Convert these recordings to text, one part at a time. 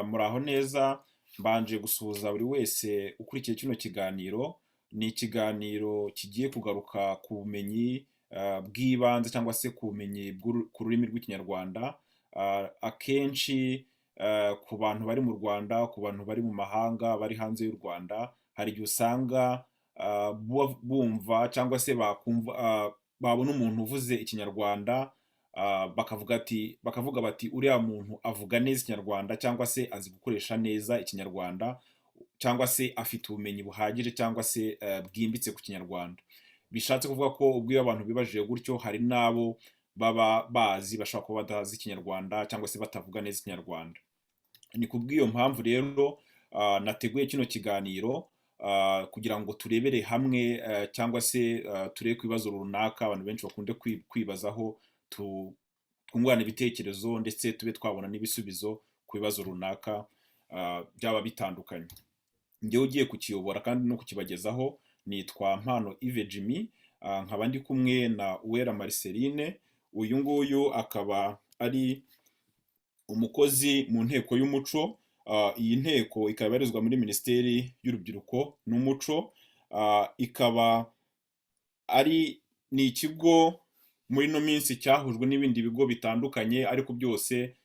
Muraho neza, mbanje gusuhuza buri wese ukurikiye kino kiganiro. Ni ikiganiro kigiye kugaruka ku bumenyi bw'ibanze cyangwa se ku bumenyi ku rurimi rw'Ikinyarwanda. Akenshi ku bantu bari mu Rwanda, ku bantu bari mu mahanga, bari hanze y'u Rwanda, hari igihe usanga bumva cyangwa se babona umuntu uvuze Ikinyarwanda, bakavuga bati uriya muntu avuga neza Ikinyarwanda cyangwa se azi gukoresha neza Ikinyarwanda cyangwa se afite ubumenyi buhagije cyangwa se bwimbitse ku Kinyarwanda. Bishatse kuvuga ko ubwo iyo abantu bibajije gutyo hari n'abo baba bazi bashobora kuba batazi Ikinyarwanda cyangwa se batavuga neza Ikinyarwanda. Ni kubw'iyo mpamvu rero nateguye kino kiganiro kugira ngo turebere hamwe cyangwa se turebe ku bibazo runaka abantu benshi bakunde kwibazaho, twungurana ibitekerezo ndetse tube twabona n'ibisubizo ku bibazo runaka byaba bitandukanye. Njyewe ugiye kukiyobora kandi no kukibagezaho nitwa Mpano Yves Jimmy, nkaba ndi kumwe na Uwera Marceline. Uyu nguyu akaba ari umukozi mu nteko y'umuco. Iyi nteko ikaba ibarizwa muri Minisiteri y'Urubyiruko n'Umuco. Ikaba ni ikigo muri ino minsi cyahujwe n'ibindi bigo bitandukanye, ariko byose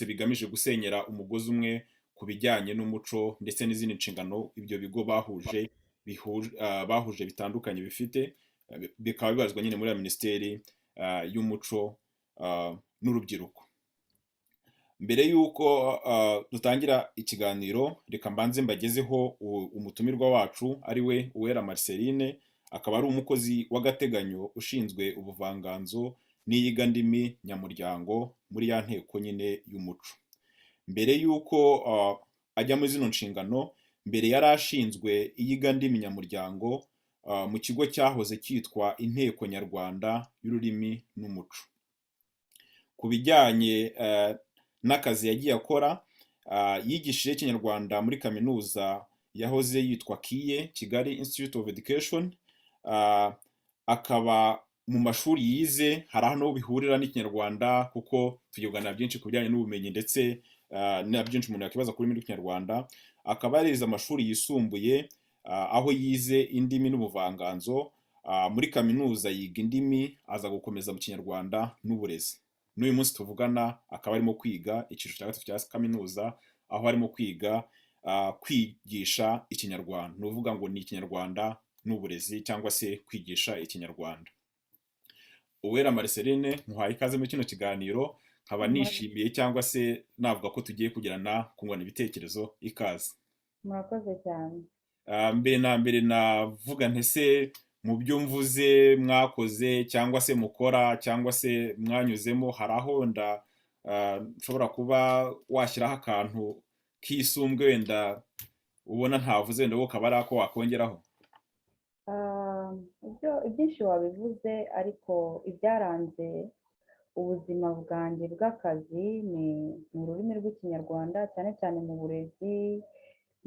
bigamije gusenyera umugozi umwe ku bijyanye n'umuco ndetse n'izindi nshingano ibyo bigo bahuje bitandukanye bifite, bikaba bibarizwa nyine muri Minisiteri y'Umuco n'Urubyiruko. Mbere y'uko dutangira ikiganiro, reka mbanze mbagezeho umutumirwa wacu ari we Uwera Marceline. Akaba ari umukozi w'agateganyo ushinzwe ubuvanganzo n'iyigandimi nyamuryango muri ya nteko nyine y'umuco. Mbere y'uko ajya muri zino nshingano, mbere yari ashinzwe iyigandimi nyamuryango mu kigo cyahoze cyitwa Inteko Nyarwanda y'Ururimi n'Umuco. Ku bijyanye n'akazi yagiye akora, yigishije Ikinyarwanda muri kaminuza yahoze yitwa KIE, Kigali Institute of Education. Akaba mu mashuri yize hari aho bihurira n'Ikinyarwanda, kuko tugira byinshi ku bijyanye n'ubumenyi ndetse na byinshi umuntu yakibaza kuri rurimi rw'Ikinyarwanda. Akaba yarize amashuri yisumbuye aho yize indimi n'ubuvanganzo. Muri kaminuza yiga indimi, aza gukomeza mu Kinyarwanda n'uburezi. N'uyu munsi tuvugana akaba arimo kwiga icyiciro cya gatatu cya kaminuza, aho arimo kwigisha Ikinyarwanda. Ni ukuvuga ngo ni Ikinyarwanda n'uburezi cyangwa se kwigisha Ikinyarwanda. Uwera Marceline, muhaye ikaze muri kino kiganiro. Nkaba nishimiye cyangwa se navuga ko tugiye kungurana ibitekerezo. Ikaze. Murakoze cyane. Mbere na mbere navuga ntese mu byo mvuze mwakoze cyangwa se mukora cyangwa se mwanyuzemo, hari aho nshobora kuba washyiraho akantu k'isumbwe wenda ubona ntavuze, wenda wowe ukaba ari ako wakongeraho? Ibyinshi wabivuze, ariko ibyaranze ubuzima bwanjye bw'akazi ni ururimi rw'Ikinyarwanda, cyane cyane mu burezi.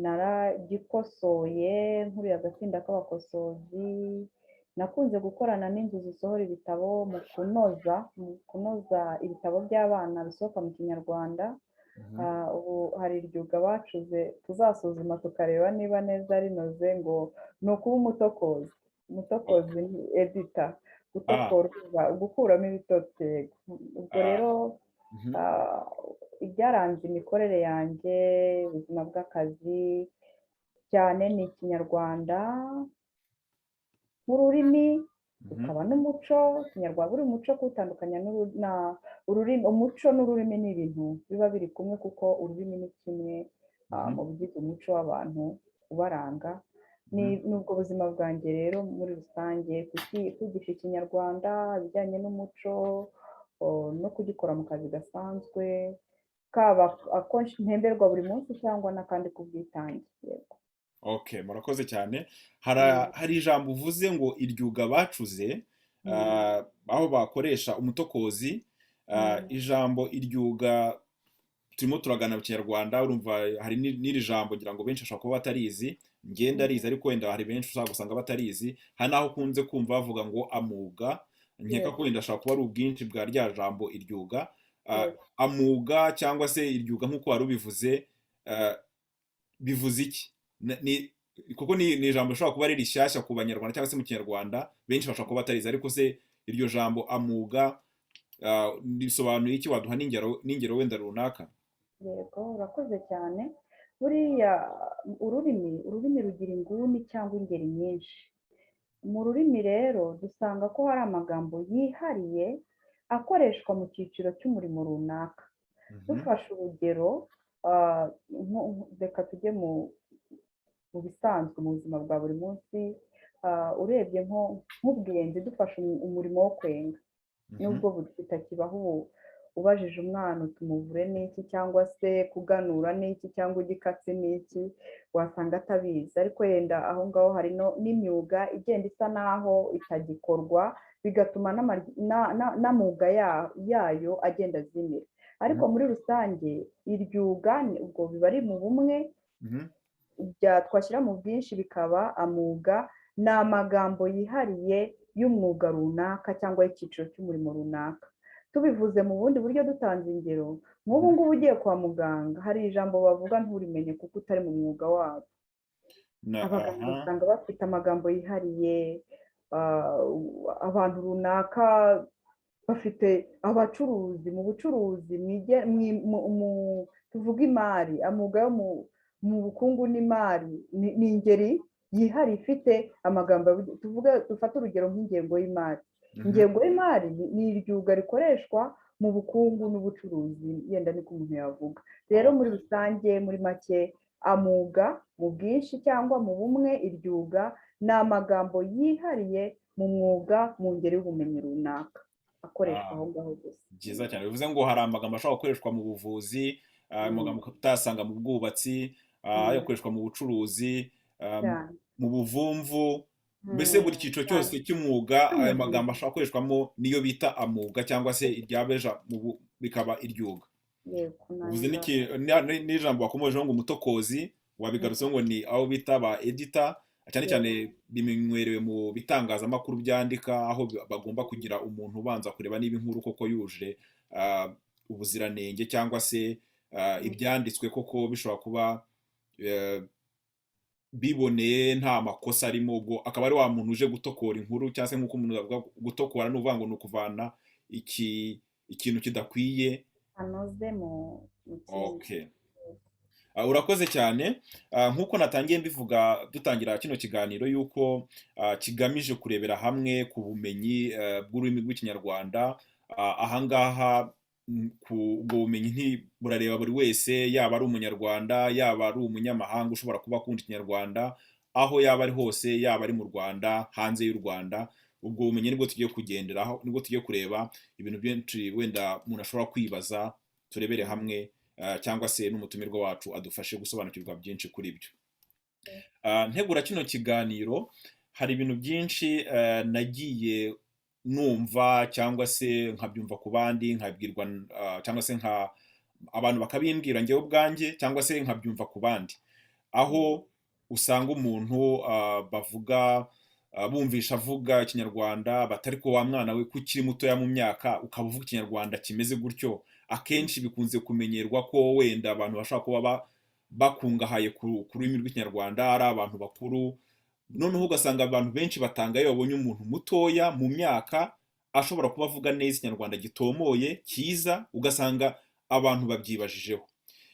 Naragikosoye nkuriye agatsinda k'abakosozi. Nakunze gukorana n'inzu zisohora ibitabo mu kunoza ibitabo by'abana bisohoka mu Kinyarwanda. Ubu hari iryuga bacuze, tuzasuzuma tukareba niba neza rinoze, ngo ni ukuba umutokozi ni edita, gukuramo ibitotsi. Ubwo rero ibyaranze imikorere yanjye, ubuzima bw'akazi cyane, ni Ikinyarwanda nk'ururimi, ukaba n'umuco. Ikinyarwanda buri muco kuwutandukanya umuco n'ururimi ni ibintu biba biri kumwe, kuko ururimi ni kimwe mu bigize umuco w'abantu ubaranga. N'ubwo buzima bwanjye rero muri rusange, kwigisha Ikinyarwanda, ibijyanye n'umuco no kugikora mu kazi gasanzwe, kaba ako mpemberwa buri munsi cyangwa n'akandi k'ubwitange. Okay, murakoze cyane. Hari ijambo uvuze ngo iryuga bacuze, aho bakoresha umutokozi. Ijambo iryuga turimo turagana mu Kinyarwanda, urumva hari n'iri jambo ngira ngo benshi bashobora kuba batarizi. Ngenda arizi, ariko wenda hari benshi ushobora gusanga batarizi. Hari n'aho ukunze kumva bavuga ngo amuga. Nkeka ko wenda ashobora kuba ari ubwinshi bwa rya jambo iryuga. yego. amuga cyangwa se iryuga nk'uko wari ubivuze, ah, bivuze iki? Kuko ni ijambo rishobora kuba ari rishyashya ku banyarwanda cyangwa se mu kinyarwanda benshi bashobora kuba batarizi, ariko se iryo jambo amuga risobanuye iki? Waduha n'ingero wenda runaka? Yego, urakoze cyane. Buriya ururimi rugira inguni cyangwa ingeri nyinshi. Mu rurimi rero dusanga ko hari amagambo yihariye akoreshwa mu cyiciro cy'umurimo runaka. Dufashe urugero, reka tujye mu bisanzwe mu buzima bwa buri munsi, urebye nk'ubwenzi, dufashe umurimo wo kwenga, nubwo bitakibaho ubu, ubajije umwana utumuvure n'iki cyangwa se kuganura n'iki cyangwa igikatsi n'iki, wasanga atabizi, ariko yenda aho ngaho hari n'imyuga igenda isa naho itagikorwa, bigatuma n'amuga yayo agenda azimira. Ariko muri rusange iryuga ubwo biba ari mu bumwe, twashyira mu bwinshi bikaba amuga. Ni amagambo yihariye y'umwuga runaka cyangwa y'icyiciro cy'umurimo runaka. Tubivuze mu bundi buryo dutanze ingero, nk'ubu ngubu ugiye kwa muganga hari ijambo bavuga nturimenye kuko utari mu mwuga wabo. Abaganga usanga bafite amagambo yihariye, abantu runaka bafite abacuruzi, mu bucuruzi tuvuga imari, amuga yo mu bukungu n'imari ni ingeri yihariye ifite amagambo. Dufate urugero nk'ingengo y'imari. Ingengo y'imari ni iryuga rikoreshwa mu bukungu n'ubucuruzi, yenda niko umuntu yavuga. Rero muri rusange, muri make, amuga mu bwinshi cyangwa mu bumwe, iryuga ni amagambo yihariye mu mwuga, mu ngeri y'ubumenyi runaka akoreshwa aho ngaho gusa. Byiza cyane. Bivuze ngo hari amagambo ashobora gukoreshwa mu buvuzi, amagambo utasanga mu bwubatsi, akoreshwa mu bucuruzi, mu buvumvu. Mbese buri cyiciro cyose cy'umwuga aya magambo ashobora gukoreshwamo niyo bita amuga, cyangwa se iryabeja bikaba iryuga. Uvuze n'ijambo wakomojeho ngo umutokozi, wabigarutseho ngo ni aho bita ba edita, cyane cyane bimenywerewe mu bitangazamakuru byandika, aho bagomba kugira umuntu ubanza kureba niba inkuru koko yuje ubuziranenge, cyangwa se ibyanditswe koko bishobora kuba biboneye nta makosa arimo. Ubwo akaba ari wa muntu uje gutokora inkuru, cyangwa se nk'uko umuntu avuga gutokora ni uvuga ngo ni ukuvana ikintu kidakwiye anoze mu okay. Urakoze cyane. Nk'uko natangiye mbivuga dutangira kino kiganiro yuko kigamije kurebera hamwe ku bumenyi bw'ururimi rw'ikinyarwanda. Ahangaha ubwo bumenyi burareba buri wese, yaba ari umunyarwanda, yaba ari umunyamahanga ushobora kuba akunda ikinyarwanda, aho yaba ari hose, yaba ari mu Rwanda, hanze y'u Rwanda. Ubwo bumenyi nibwo tugiye kugenderaho, nibwo tugiye kureba ibintu byinshi wenda umuntu ashobora kwibaza, turebere hamwe, cyangwa se n'umutumirwa wacu adufashe gusobanukirwa byinshi kuri byo. Ntegura kino kiganiro hari ibintu byinshi nagiye numva, cyangwa se nkabyumva ku bandi, nkabwirwa, cyangwa se abantu bakabimbwira njyewe ubwanjye, cyangwa se nkabyumva ku bandi, aho usanga umuntu bavuga bumvisha avuga ikinyarwanda batari ko wa mwana we kukiri mutoya mu myaka ukaba uvuga ikinyarwanda kimeze gutyo. Akenshi bikunze kumenyerwa ko wenda abantu bashobora kuba bakungahaye ku rurimi rw'ikinyarwanda ari abantu bakuru, noneho ugasanga abantu benshi batanga iyo babonye umuntu mutoya mu myaka ashobora kuba avuga neza ikinyarwanda gitomoye cyiza, ugasanga abantu babyibajijeho.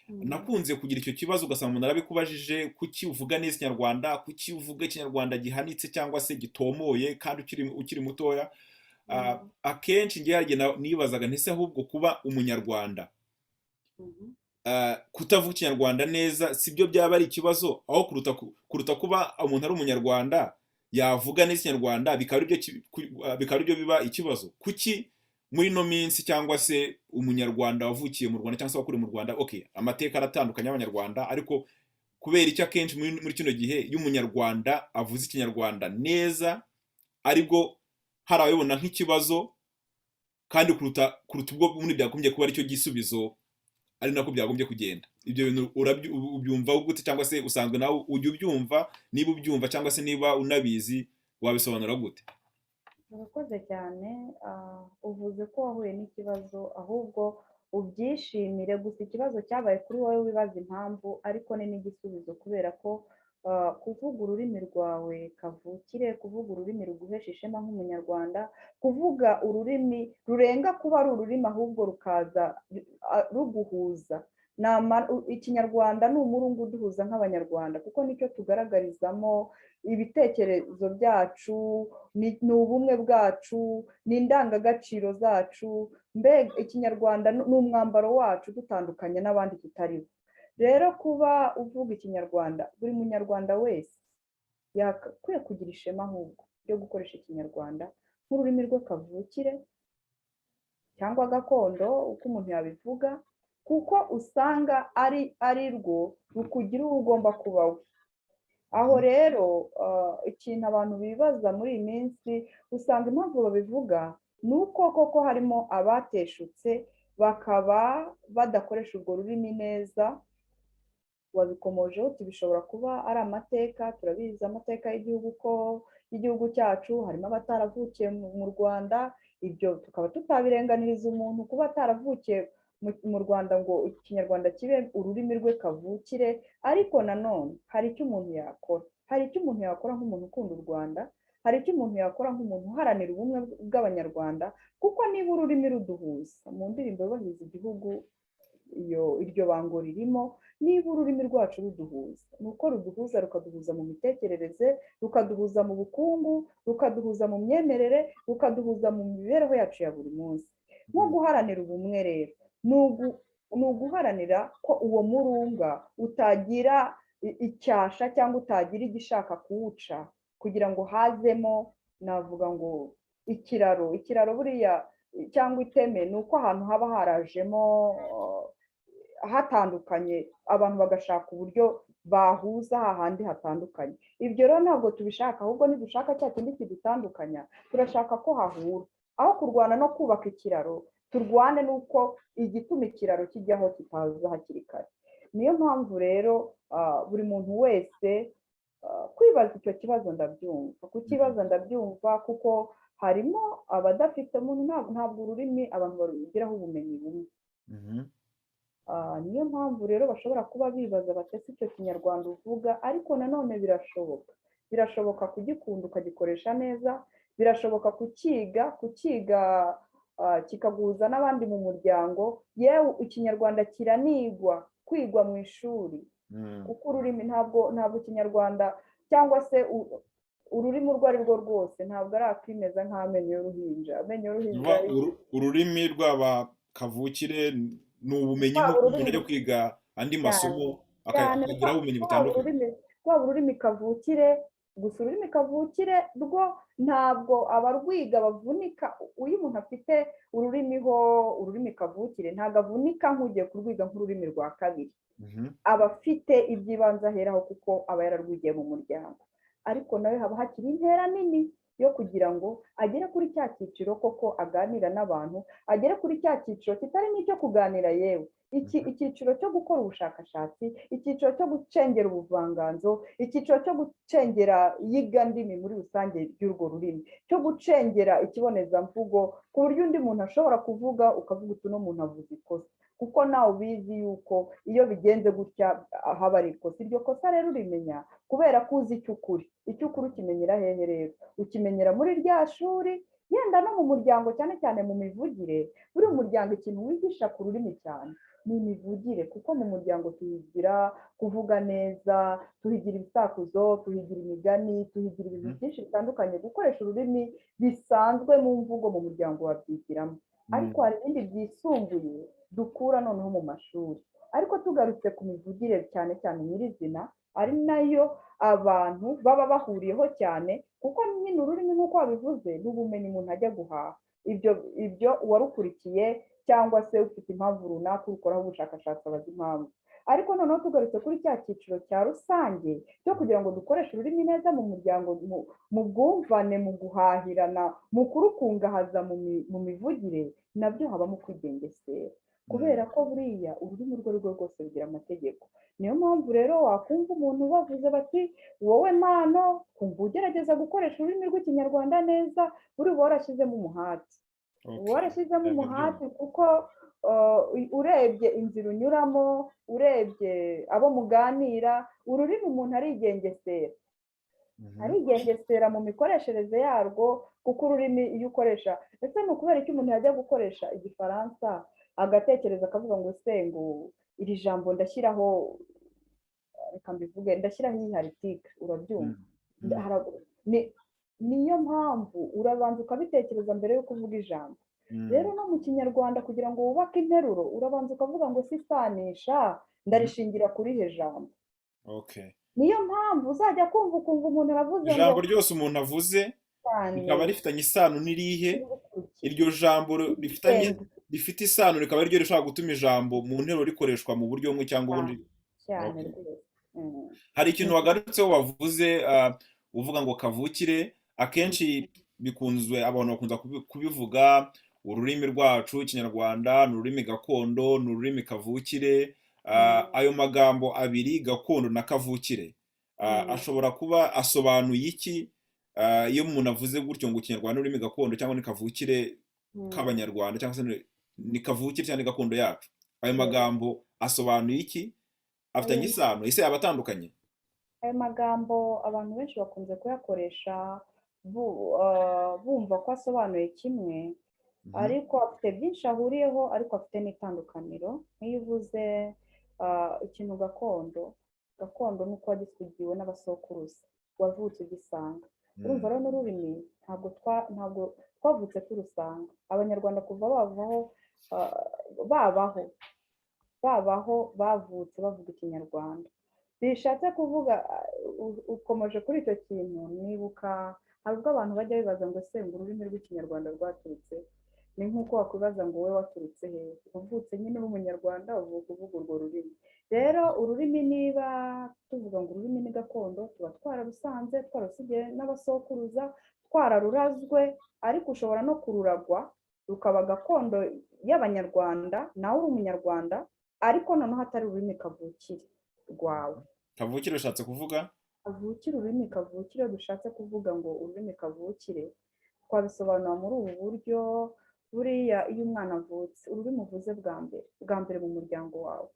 Nakunze kugira icyo kibazo, ugasanga umuntu arabikubajije, kuki uvuga neza ikinyarwanda, kuki uvuga ikinyarwanda gihanitse cyangwa se gitomoye kandi ukiri mutoya. Akenshi ngiye nibazaga ntese ahubwo kuba umunyarwanda kutavuga ikinyarwanda neza sibyo byaba ari ikibazo, aho kuruta kuba umuntu ari umunyarwanda yavuga neza ikinyarwanda bikaba aribyo biba ikibazo. Kuki muri no minsi, cyangwa se umunyarwanda wavukiye mu Rwanda cyangwa se wakuriye mu Rwanda, okay, amateka aratandukanye y'abanyarwanda, ariko kubera icyo akenshi muri kino gihe iyo umunyarwanda avuze ikinyarwanda neza aribwo hari ababibona nk'ikibazo, kandi kuruta ubwo muri byagombye kuba aricyo gisubizo, ari nako byagombye kugenda. Ibyo bintu ubyumva gute, cyangwa se usanzwe nawe ujya ubyumva? Niba ubyumva cyangwa se niba unabizi wabisobanura gute? Murakoze cyane. Uvuze ko wahuye n'ikibazo, ahubwo ubyishimire, gusa ikibazo cyabaye kuri wowe wibaza impamvu, ariko ni n'igisubizo kubera ko kuvuga ururimi rwawe kavukire, kuvuga ururimi ruguhesha ishema nk'umunyarwanda, kuvuga ururimi rurenga kuba ari ururimi ahubwo rukaza ruguhuza. Ikinyarwanda ni umurungu uduhuza nk'abanyarwanda, kuko nicyo tugaragarizamo ibitekerezo byacu, ni ubumwe bwacu, ni indangagaciro zacu. Mbega ikinyarwanda ni umwambaro wacu dutandukanye n'abandi tutaribo. Rero kuba uvuga ikinyarwanda, buri munyarwanda wese yakwiye kugira ishema ahubwo ryo gukoresha ikinyarwanda nk'ururimi rwe kavukire cyangwa gakondo, uko umuntu yabivuga, kuko usanga ari rwo rukugira uwo ugomba kuba we. Aho rero ikintu abantu bibaza muri iyi minsi, usanga impamvu babivuga ni uko koko harimo abateshutse bakaba badakoresha urwo rurimi neza. Wabikomojeho uti bishobora kuba ari amateka, turabizi amateka y'igihugu cyacu, harimo abataravukiye mu Rwanda, ibyo tukaba tutabirenganiriza umuntu kuba ataravukiye mu Rwanda ngo ikinyarwanda kibe ururimi rwe kavukire. Ariko nanone hari icyo umuntu yakora, nk'umuntu ukunda u Rwanda, hari icyo umuntu yakora nk'umuntu uharanira ubumwe bw'abanyarwanda, kuko niba ururimi ruduhuza, mu ndirimbo yubahiriza igihugu iryo bango ririmo, niba ururimi rwacu ruduhuza, ni uko ruduhuza, rukaduhuza mu mitekerereze, rukaduhuza mu bukungu, rukaduhuza mu myemerere, rukaduhuza mu mibereho yacu ya buri munsi. Nko guharanira ubumwe rero ni uguharanira ko uwo murunga utagira icyasha cyangwa utagira igishaka kuwuca, kugira ngo hazemo, navuga ngo ikiraro buriya cyangwa iteme, ni uko ahantu haba harajemo hatandukanye, abantu bagashaka uburyo bahuza hahandi hatandukanye. Ibyo rero ntabwo tubishaka, ahubwo nidushaka cya kindi kidutandukanya, turashaka ko hahura. Aho kurwana no kubaka ikiraro, turwane n'uko igituma ikiraro kijyaho kitaza hakiri kare. Niyo mpamvu rero buri muntu wese kwibaza icyo kibazo ndabyumva, kuko harimo abadafite umuntu, ntabwo ururimi abantu barugiraho ubumenyi bumwe. Niyo mpamvu rero bashobora kuba bibaza batese icyo kinyarwanda uvuga, ariko nanone birashoboka kugikunda ukagikoresha neza, birashoboka kukiga kikaguhuza n'abandi mu muryango. Yewe ikinyarwanda kwigwa mu ishuri, kuko ururimi ntabwo ikinyarwanda cyangwa se ururimi urwo ari rwo rwose ntabwo ari akwimeza nk'amenyo y'uruhinja. Ururimi rw'aba kavukire ni ubumenyi, nk'uko umuntu ajya kwiga andi masomo akagiraho ubumenyi butandukanye. rwaba ururimi kavukire, gusa ururimi kavukire rwo ntabwo abarwiga bavunika. Iyo umuntu afite ururimi kavukire ntabwo avunika nk'ugiye kurwiga nk'ururimi rwa kabiri. Aba afite iby'ibanze aheraho kuko aba yararwigiye mu muryango, ariko nawe haba hakiri intera nini yo kugira ngo agere kuri cya cyiciro koko aganira n'abantu, agere kuri cya cyiciro kitari n'icyo kuganira, yewe icyiciro cyo gukora ubushakashatsi, icyiciro cyo gucengera ubuvanganzo, icyiciro cyo gucengera iyigandimi muri rusange ry'urwo rurimi, cyo gucengera ikibonezamvugo, ku buryo undi muntu ashobora kuvuga ukavuga uti uno muntu avuze ikosa, kuko nawe ubizi yuko iyo bigenze gutya haba ari ikosa. Iryo kosa rero urimenya kubera ko uzi icyo ukuri ukimenyera hehe rero? Ukimenyera muri rya shuri, yenda no mu muryango, cyane cyane mu mivugire. Buri muryango ikintu wigisha ku rurimi cyane ni imivugire, kuko mu muryango tuhigira kuvuga neza, tuhigira ibisakuzo, tuhigira imigani, tuhigira ibintu byinshi bitandukanye. Gukoresha ururimi bisanzwe mu mvugo mu muryango wabyigiramo, ariko hari ibindi byisumbuye dukura noneho mu mashuri. Ariko tugarutse ku mivugire cyane cyane nyirizina, ari nayo abantu baba bahuriyeho cyane, kuko nyine ururimi nk'uko wabivuze ni ubumenyi umuntu ajya guhaha. Ibyo uwarukurikiye cyangwa se ufite impamvu runaka urukoraho ubushakashatsi abaza impamvu. Ariko noneho tugarutse kuri cya cyiciro cya rusange cyo kugira ngo dukoreshe ururimi neza mu muryango, mu bwumvane, mu guhahirana, mu kurukungahaza mu mivugire, nabyo habamo kwigengesera, kubera ko buriya ururimi urwo ari rwo rwose rugira amategeko. Niyo mpamvu rero wakumva umuntu bavuze bati wowe mpano kumva ugerageza gukoresha ururimi rw'ikinyarwanda neza, buri warashyizemo umuhati, kuko urebye inzira unyuramo, urebye abo muganira, ururimi umuntu arigengesera, arigengesera mu mikoreshereze yarwo, kuko ururimi iyo ukoresha, ese ni ukubera iki umuntu yajya gukoresha igifaransa agatekereza akavuga ngo se ngo iri jambo ndashyiraho, reka mbivuge, ndashyiraho iyi haritike, urabyumva? Niyo mpamvu urabanza ukabitekereza mbere y'uko uvuga ijambo. Rero no mu kinyarwanda kugira ngo wubake interuro urabanza ukavuga ngo si isanisha ndarishingira kuri he jambo. Niyo mpamvu uzajya kumva ukumva umuntu aravuze ngo ijambo ryose umuntu avuze rikaba rifitanye isano n'irihe, iryo jambo rifite isano rikaba ariryo rishobora gutuma ijambo mu nteruro rikoreshwa mu buryo bumwe cyangwa ubundi. Hari ikintu wagarutseho wavuze uvuga ngo kavukire, akenshi bikunzwe abantu bakunda kubivuga, ururimi rwacu ikinyarwanda ni ururimi gakondo, ni ururimi kavukire. Ayo magambo abiri gakondo na kavukire ashobora kuba asobanuye iki iyo umuntu avuze gutyo ngo ikinyarwanda ni ururimi gakondo cyangwa ni kavukire k'abanyarwanda, cyangwa se ni kavukire cyangwa ni gakondo yacu? Ayo magambo asobanuye iki? Afitanye isano? Ese yaba atandukanye? Ayo magambo abantu benshi bakunze kuyakoresha bumva ko asobanuye kimwe, ariko afite byinshi ahuriyeho, ariko afite n'itandukaniro. Nk'iyo uvuze ikintu gakondo, gakondo ni uko wagisigiwe n'abasokuruza, wavutse ugisanga. Urumva rero n'ururimi ntabwo twavutse turusanga. Abanyarwanda kuva babaho bavutse bavuga ikinyarwanda. Bishatse kuvuga, ukomeje kuri icyo kintu, nibuka hari ubwo abantu bajya bibaza ngo se ngo ururimi rw'ikinyarwanda rwaturutse, ni nk'uko wakwibaza ngo wowe waturutse hehe? Uvutse nyine uri umunyarwanda uvuga urwo rurimi. Rero ururimi, niba tuvuga ngo ururimi ni gakondo, tuba twararusanze, twararusigiye n'abasokuruza, twararurazwe, ariko ushobora no kururagwa rukaba gakondo y'abanyarwanda, nawe uri umunyarwanda, ariko noneho atari ururimi kavukire rwawe. Kavukire ushatse kuvuga? Kavukire, ururimi kavukire dushatse kuvuga ngo ururimi kavukire twabisobanura muri ubu buryo. Buriya iyo umwana avutse, ururimi uvuze bwa mbere mu muryango wawe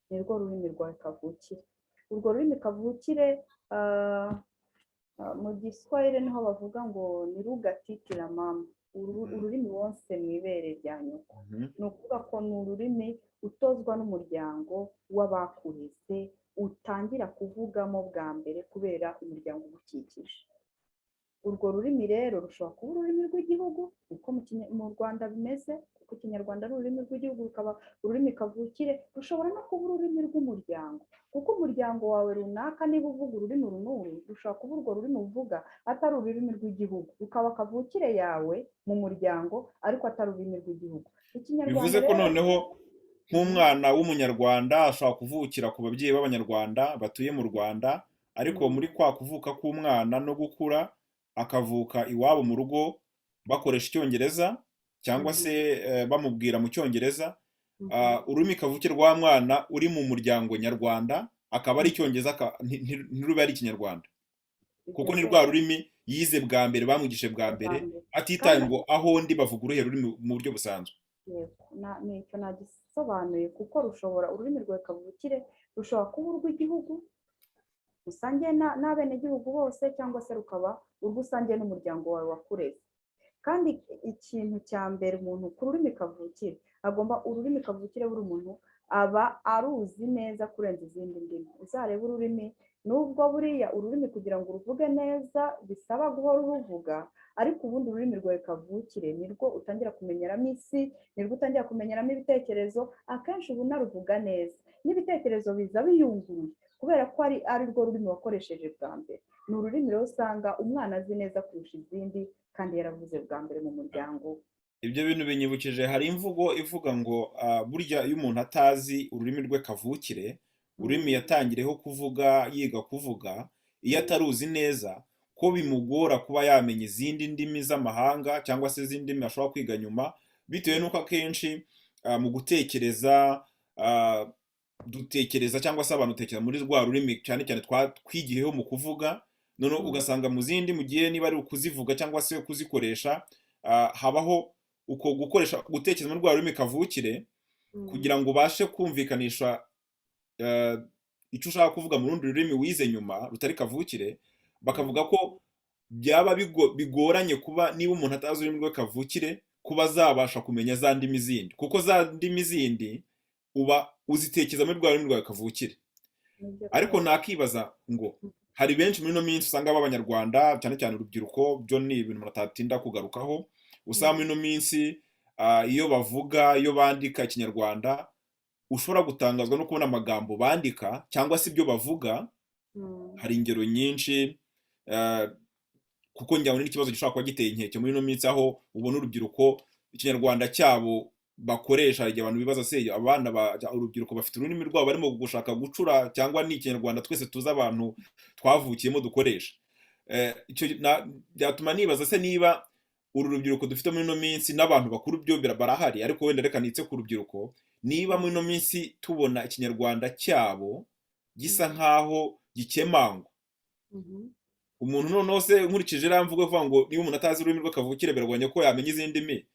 ni rwo rurimi rwawe kavukire. Urwo rurimi kavukire mu Giswahili niho bavuga ngo ni rugatitira mama, ururimi wonse mu ibere rya nyoko. Ni ukuvuga ko ni ururimi utozwa n'umuryango w'abakureze, utangira kuvugamo bwa mbere kubera umuryango ugukikije. Urwo rurimi rero rushobora kuba ururimi rw'igihugu, uko mu Rwanda bimeze, kuko ikinyarwanda ari ururimi rw'igihugu, rukaba ururimi kavukire. Rushobora no kuba ururimi rw'umuryango, kuko umuryango wawe runaka niba uvuga ururimi runuru, rushobora kuba urwo rurimi uvuga atari ururimi rw'igihugu, rukaba kavukire yawe mu muryango, ariko atari ururimi rw'igihugu. Bivuze ko noneho nk'umwana w'umunyarwanda ashobora kuvukira ku babyeyi b'abanyarwanda batuye mu Rwanda, ariko muri kwa kuvuka k'umwana no gukura akavuka iwabo mu rugo bakoresha icyongereza, cyangwa se bamubwira mu cyongereza. Ururimi kavukire rwa mwana uri mu muryango nyarwanda akaba ari icyongereza, ntirube ari ikinyarwanda, kuko ni rwa rurimi yize bwa mbere, bamwigishije bwa mbere, atitaye ngo aho ndi bavuga uruhe rurimi mu buryo busanzwe. Nicyo nagisobanuye, kuko ururimi rwawe kavukire rushobora kuba urw'igihugu usangiye n'abenegihugu bose, cyangwa se rukaba urw'usangiye n'umuryango wawe wakureze. Kandi ikintu cya mbere umuntu ku rurimi kavukire ururimi kavukire buri muntu aba aruzi neza kurenza izindi ndimi. Uzarebe ururimi, nubwo buriya ururimi kugira ngo uruvuge neza bisaba guhora uruvuga, ariko ubundi ururimi rwawe kavukire nirwo utangira kumenyeramo isi, nirwo utangira kumenyeramo ibitekerezo. Akenshi ubu unaruvuga neza, n'ibitekerezo biza biyunguruye kubera ko ari rwo rurimi wakoresheje bwa mbere. Ni ururimi rero usanga umwana azi neza kurusha izindi, kandi yaravuze bwa mbere mu muryango. Ibyo bintu binyibukije, hari imvugo ivuga ngo burya iyo umuntu atazi ururimi rwe kavukire, ururimi yatangireho kuvuga, yiga kuvuga, iyo ataruzi neza, ko bimugora kuba yamenya izindi ndimi z'amahanga, cyangwa se izindi ndimi ashobora kwiga nyuma, bitewe n'uko akenshi mu gutekereza dutekereza, cyangwa se abantu dutekereza muri rwa rurimi cyane cyane twigiyeho mu kuvuga, noneho ugasanga mu zindi, mu gihe niba ari ukuzivuga cyangwa se kuzikoresha, habaho uko gukoresha gutekereza muri rwa rurimi kavukire kugira ngo ubashe kumvikanisha eh, icyo ushaka kuvuga mu rundi rurimi wize nyuma rutari kavukire, bakavuga ko byaba bigoranye kuba niba umuntu atazi ururimi rwe kavukire kuba azabasha kumenya za ndimi zindi, kuko za ndimi zindi uba uzitekereza muri rwa rurimi rwawe kavukire. Ariko nakibaza ngo hari benshi muri ino minsi usanga b'abanyarwanda cyane cyane urubyiruko, byo ni ibintu umuntu atatinda kugarukaho, usanga muri ino minsi iyo bavuga, iyo bandika ikinyarwanda ushobora gutangazwa no kubona amagambo bandika cyangwa se ibyo bavuga. Hari ingero nyinshi, kuko njyana n'ikibazo gishobora kuba giteye inkeke muri ino minsi, aho ubona urubyiruko ikinyarwanda cyabo bakoresha, igihe abantu bibaza se abana urubyiruko bafite ururimi rwabo barimo gushaka gucura, cyangwa ni ikinyarwanda twese tuzi abantu twavukiyemo dukoresha. Byatuma nibaza se niba uru rubyiruko dufite muri ino minsi n'abantu bakuru byo barahari, ariko wenda reka nitse ku rubyiruko, niba muri ino minsi tubona ikinyarwanda cyabo gisa nkaho gikemangwa. Umuntu noneho se nkurikije iriya mvugo ivuga ngo niba umuntu atazi ururimi rwe kavukire biragoranye ko yamenya izindi ndimi,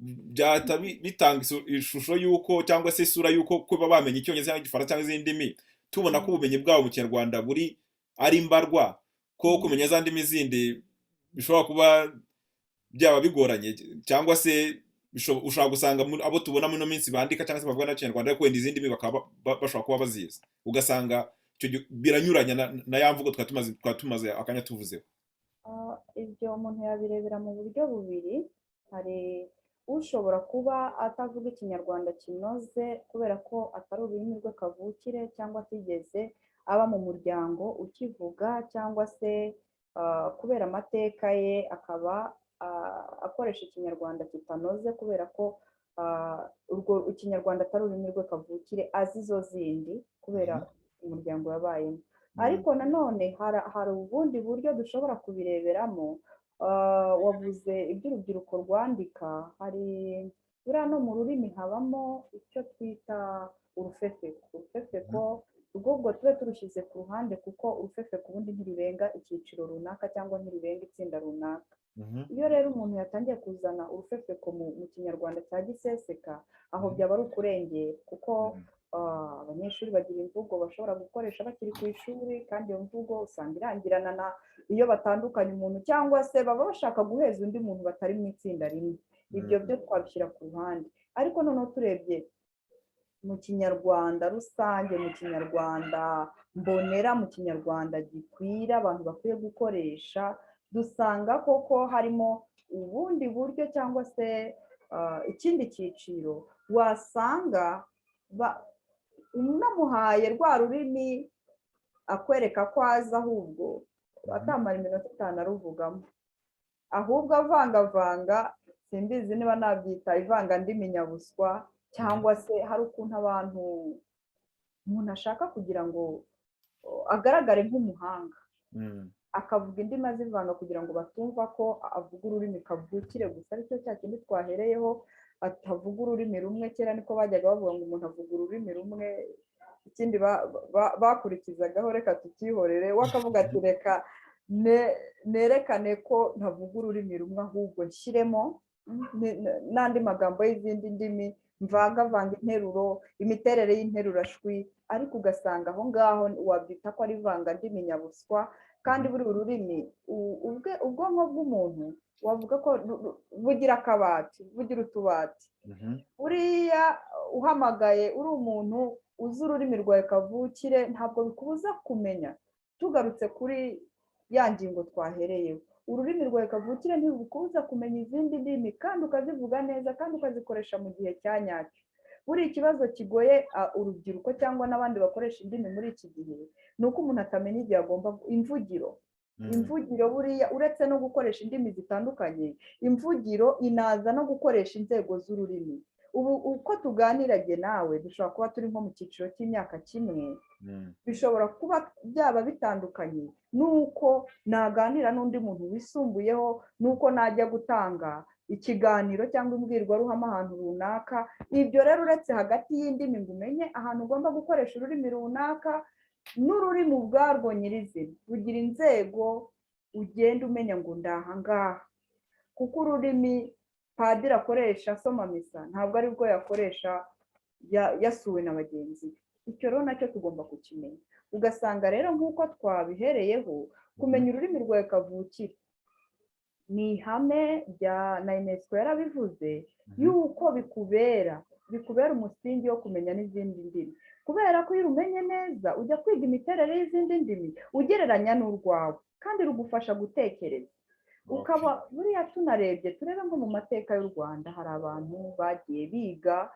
byahita bitanga ishusho y'uko, cyangwa se isura y'uko kuba bamenya icyongereza cyangwa igifaransa cyangwa izindi ndimi, tubona ko ubumenyi bwabo mu kinyarwanda buri ari mbarwa, ko kumenya za ndimi zindi bishobora kuba byaba bigoranye, cyangwa se ushobora gusanga abo tubona muri ino minsi bandika cyangwa se bavuga n'ikinyarwanda ariko wenda izindi ndimi bakaba bashobora kuba bazizi, ugasanga biranyuranya na ya mvugo twari tumaze akanya tuvuzeho. Ibyo umuntu yabirebera mu buryo bubiri. Hari ushobora kuba atavuga ikinyarwanda kinoze kubera ko atari ururimi rwe kavukire, cyangwa atigeze aba mu muryango ukivuga, cyangwa se kubera amateka ye akaba akoresha ikinyarwanda kitanoze kubera ko urwo ikinyarwanda atari ururimi rwe kavukire, azi izo zindi kubera umuryango yabayemo. Ariko nanone hari ubundi buryo dushobora kubireberamo. Wavuze iby'urubyiruko rwandika, hari buriya no mu rurimi habamo icyo twita urufefeko. Urufefeko ubwo tube turushyize ku ruhande, kuko urufefeko ubundi ntirurenga icyiciro runaka cyangwa ntirurenga itsinda runaka. Iyo rero umuntu yatangiye kuzana urufefeko mu kinyarwanda cya giseseka, aho byaba ari ukurengera, kuko abanyeshuri bagira imvugo bashobora gukoresha bakiri ku ishuri, kandi iyo mvugo usanga irangirana iyo batandukanye umuntu, cyangwa se baba bashaka guheza undi muntu batari mu itsinda rimwe. Ibyo byo twabishyira ku ruhande. Ariko noneho turebye mu kinyarwanda rusange, mu kinyarwanda mbonera, mu kinyarwanda gikwira abantu bakwiye gukoresha, dusanga koko harimo ubundi buryo cyangwa se ikindi cyiciro wasanga unamuhaye rwa rurimi akwereka ko azi, ahubwo atamara iminota 5 aruvugamo, ahubwo avangavanga. Simbizi niba nabyita ivangandimi nyabuswa, cyangwa se hari ukuntu umuntu ashaka kugira ngo agaragare nk'umuhanga, akavuga indimi azivanga kugira ngo batumva ko avuga ururimi kavukire gusa, aricyo cya kindi twahereyeho, atavuga ururimi rumwe. Kera niko bajyaga bavuga ngo umuntu avuga ururimi rumwe, ikindi bakurikizagaho reka tukihorere, we akavuga ati reka nerekane ko ntavuga ururimi rumwe, ahubwo nshyiremo n'andi magambo y'izindi ndimi, mvangavanga interuro, imiterere y'interurashwi. Ariko ugasanga aho ngaho wabyita ko ari ivangandimi nyabuswa, kandi buri ururimi ubwonko bw'umuntu wavuga ko bugira akabati, bugira utubati. Buriya uhamagaye uri umuntu uzi ururimi rwawe kavukire, ntabwo bikubuza kumenya. Tugarutse kuri ya ngingo twahereyeho, ururimi rwawe kavukire ntibikubuza kumenya izindi ndimi, kandi ukazivuga neza, kandi ukazikoresha mu gihe cya nyacyo. Buri ikibazo kigoye urubyiruko cyangwa n'abandi bakoresha indimi muri iki gihe, ni uko umuntu atamenya igihe agomba imvugiro. Imvugiro buriya uretse no gukoresha indimi zitandukanye, imvugiro inaza no gukoresha inzego z'ururimi. Ubu uko tuganira jye nawe dushobora kuba turi nko mu cyiciro cy'imyaka kimwe, bishobora kuba byaba bitandukanye nuko naganira n'undi muntu wisumbuyeho, nuko najya gutanga ikiganiro cyangwa imbwirwaruhame ahantu runaka. Ibyo rero uretse hagati y'indimi ngo umenye ahantu ugomba gukoresha ururimi runaka, n'ururimi ubwarwo nyirizina rugira inzego ugenda umenya ngo ndaha ngaha, kuko ururimi padiri akoresha asoma misa ntabwo ari bwo yakoresha yasuwe na bagenzi be. Icyo rero nacyo tugomba kukimenya. Ugasanga rero nk'uko twabihereyeho, kumenya ururimi rwawe kavukire ni ihame na UNESCO yarabivuze yuko bikubera umusingi wo kumenya n'izindi ndimi, kubera ko iyo urumenye neza ujya kwiga imiterere y'izindi ndimi ugereranya n'urwawe kandi rugufasha gutekereza. Ukaba buriya tunarebye turebe ngo mu mateka y'u Rwanda hari abantu bagiye biga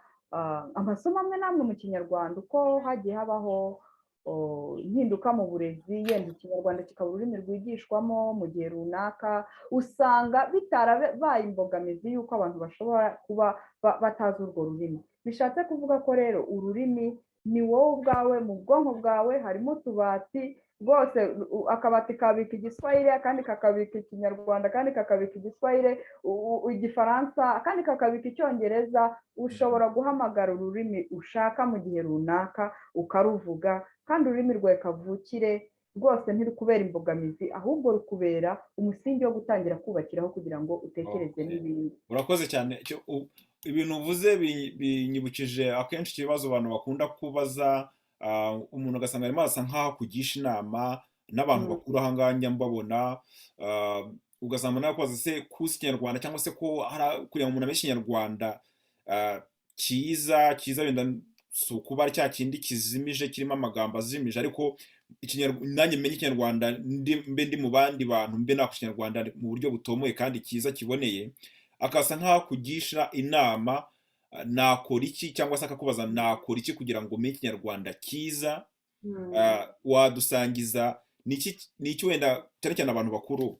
amasomo amwe n'amwe mu kinyarwanda, uko hagiye habaho impinduka mu burezi, yenda ikinyarwanda kikaba ururimi rwigishwamo mu gihe runaka, usanga bitarabaye imbogamizi y'uko abantu bashobora kuba batazi urwo rurimi. Bishatse kuvuga ko rero ururimi ni wowe ubwawe, mu bwonko bwawe harimo utubati rwose, akabati kabika igiswahili, akandi kakabika ikinyarwanda, kandi kakabika igiswahili, igifaransa, akandi kakabika icyongereza. Ushobora guhamagara ururimi ushaka mu gihe runaka ukaruvuga, kandi ururimi rwawe kavukire rwose ntirukubera imbogamizi, ahubwo rukubera umusingi wo gutangira kubakiraho kugira ngo utekereze n'ibindi. Urakoze cyane. Ibintu uvuze binyibukije akenshi ikibazo abantu bakunda kubaza, umuntu agasanga arimo arasa nk'aho akugisha inama n'abantu bakuru aha ngaha njya mbabona, ugasanga nawe kubaza se kuzi ikinyarwanda cyangwa se ko kugira ngo umuntu amenye ikinyarwanda cyiza wenda si ukuba ari cya kindi kizimije kirimo amagambo azimije, ariko nanjye menye ikinyarwanda mbe ndi mu bandi bantu, mbe nakora ikinyarwanda mu buryo butomoye kandi cyiza kiboneye. Akasa nk'aho akugisha inama nakora iki, cyangwa se akakubaza nakora iki kugira ngo umenye ikinyarwanda cyiza. Wadusangiza ni iki wenda cyane cyane abantu bakuru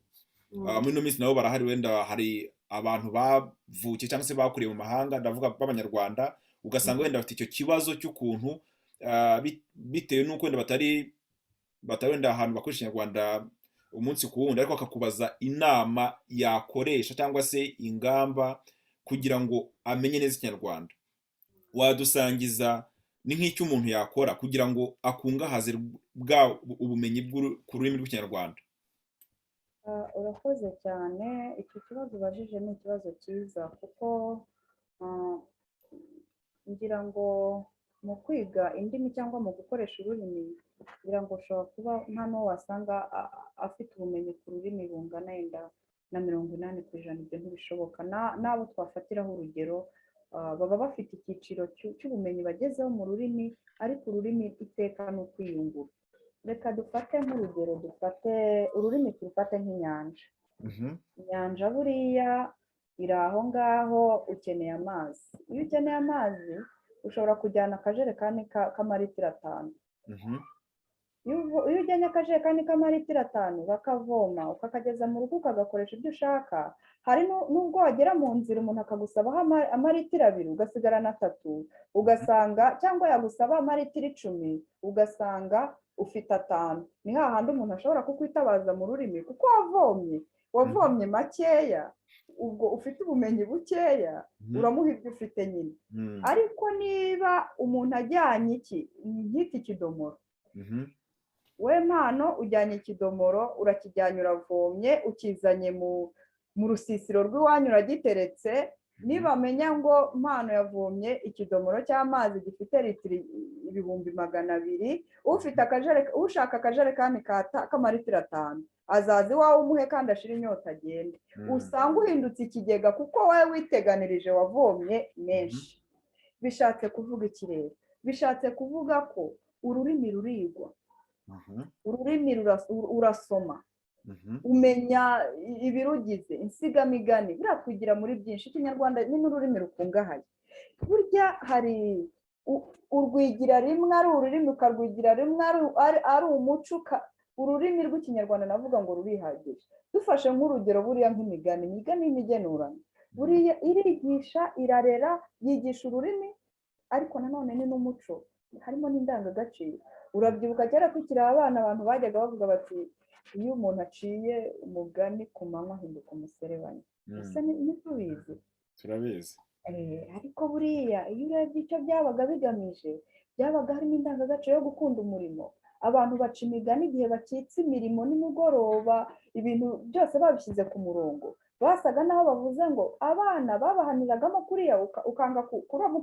muri ino minsi nabo barahari, wenda hari abantu bavukiye cyangwa se bakuriye mu mahanga, ndavuga b'abanyarwanda, ugasanga wenda bafite icyo kibazo cy'ukuntu bitewe n'uko wenda batari wenda ahantu bakoresha ikinyarwanda umunsi ku wundi, ariko akakubaza inama yakoresha cyangwa se ingamba kugira ngo amenye neza ikinyarwanda. Wadusangiza ni nk'icyo umuntu yakora kugira ngo akungahaze ubumenyi ku rurimi rw'ikinyarwanda? Urakoze cyane. Icyo kibazo ubajije ni ikibazo cyiza, kuko ngira ngo mu kwiga indimi cyangwa mu gukoresha ururimi, ngira ngo ushobora kuba nta n'uwo wasanga afite ubumenyi ku rurimi bungana yenda na 80%. Ibyo ntibishoboka. N'abo twafatiraho urugero baba bafite icyiciro cy'ubumenyi bagezeho mu rurimi, ariko ururimi iteka ni ukwiyungura. Reka dufate nk'urugero, dufate ururimi turufate nk'inyanja. Inyanja buriya iri aho ngaho, ukeneye amazi. Iyo ukeneye amazi ushobora kujyana akajerekani k'amaritiro 5. Iyo ujyanye akajerekani k'amaritiro 5 bakavoma, ukakageza mu rugo ukagakoresha ibyo ushaka, hari n'ubwo wagera mu nzira umuntu akagusabaho amaritiro 2 ugasigarana 3, ugasanga cyangwa yagusaba amaritiro 10 ugasanga ufite 5. Ni hahandi umuntu ashobora kukwitabaza mu rurimi, kuko wavomye makeya, ubwo ufite ubumenyi bukeya, uramuha ibyo ufite nyine. Ariko niba umuntu ajyanye nk'iki kidomoro, we mpano ujyanye ikidomoro, urakijyanye, uravomye, ukizanye mu rusisiro rw'iwanyu, uragiteretse. Niba amenya ngo mpano yavomye ikidomoro cy'amazi gifite litiro 200,000, ushaka akajerekani k'amaritiro 5 azaza iwawe umuhe kandi ashira inyota agende, usanga uhindutse ikigega, kuko wowe witeganirije wavomye menshi. Bishatse kuvuga iki rero? Bishatse kuvuga ko ururimi rurigwa, ururimi urasoma, umenya ibirugize, insigamigani, biratwigira muri byinshi. Ikinyarwanda ni n'ururimi rukungahaye. Burya hari urwigira rimwe ari ururimi, ukarwigira rimwe ari umuco. Ururimi rw'ikinyarwanda navuga ngo rurihagije. Dufashe nk'urugero buriya nk'imigani y'imigenurano, buriya irigisha, irarera, yigisha ururimi, ariko nanone ni n'umuco, harimo n'indangagaciro. Urabyibuka kera tukiri abana abantu bajyaga bavuga bati iyo umuntu aciye umugani ku manywa ahinduka umuserebanya. Ese ntitubizi? Turabizi. Ariko buriya iyo urebye icyo byabaga bigamije, byabaga harimo indangagaciro yo gukunda umurimo. Abantu baca imigani igihe bakitse imirimo nimugoroba, ibintu byose babishyize ku murongo. basaga n'aho bavuze ngo abana babahaniragamo kuriya ukanga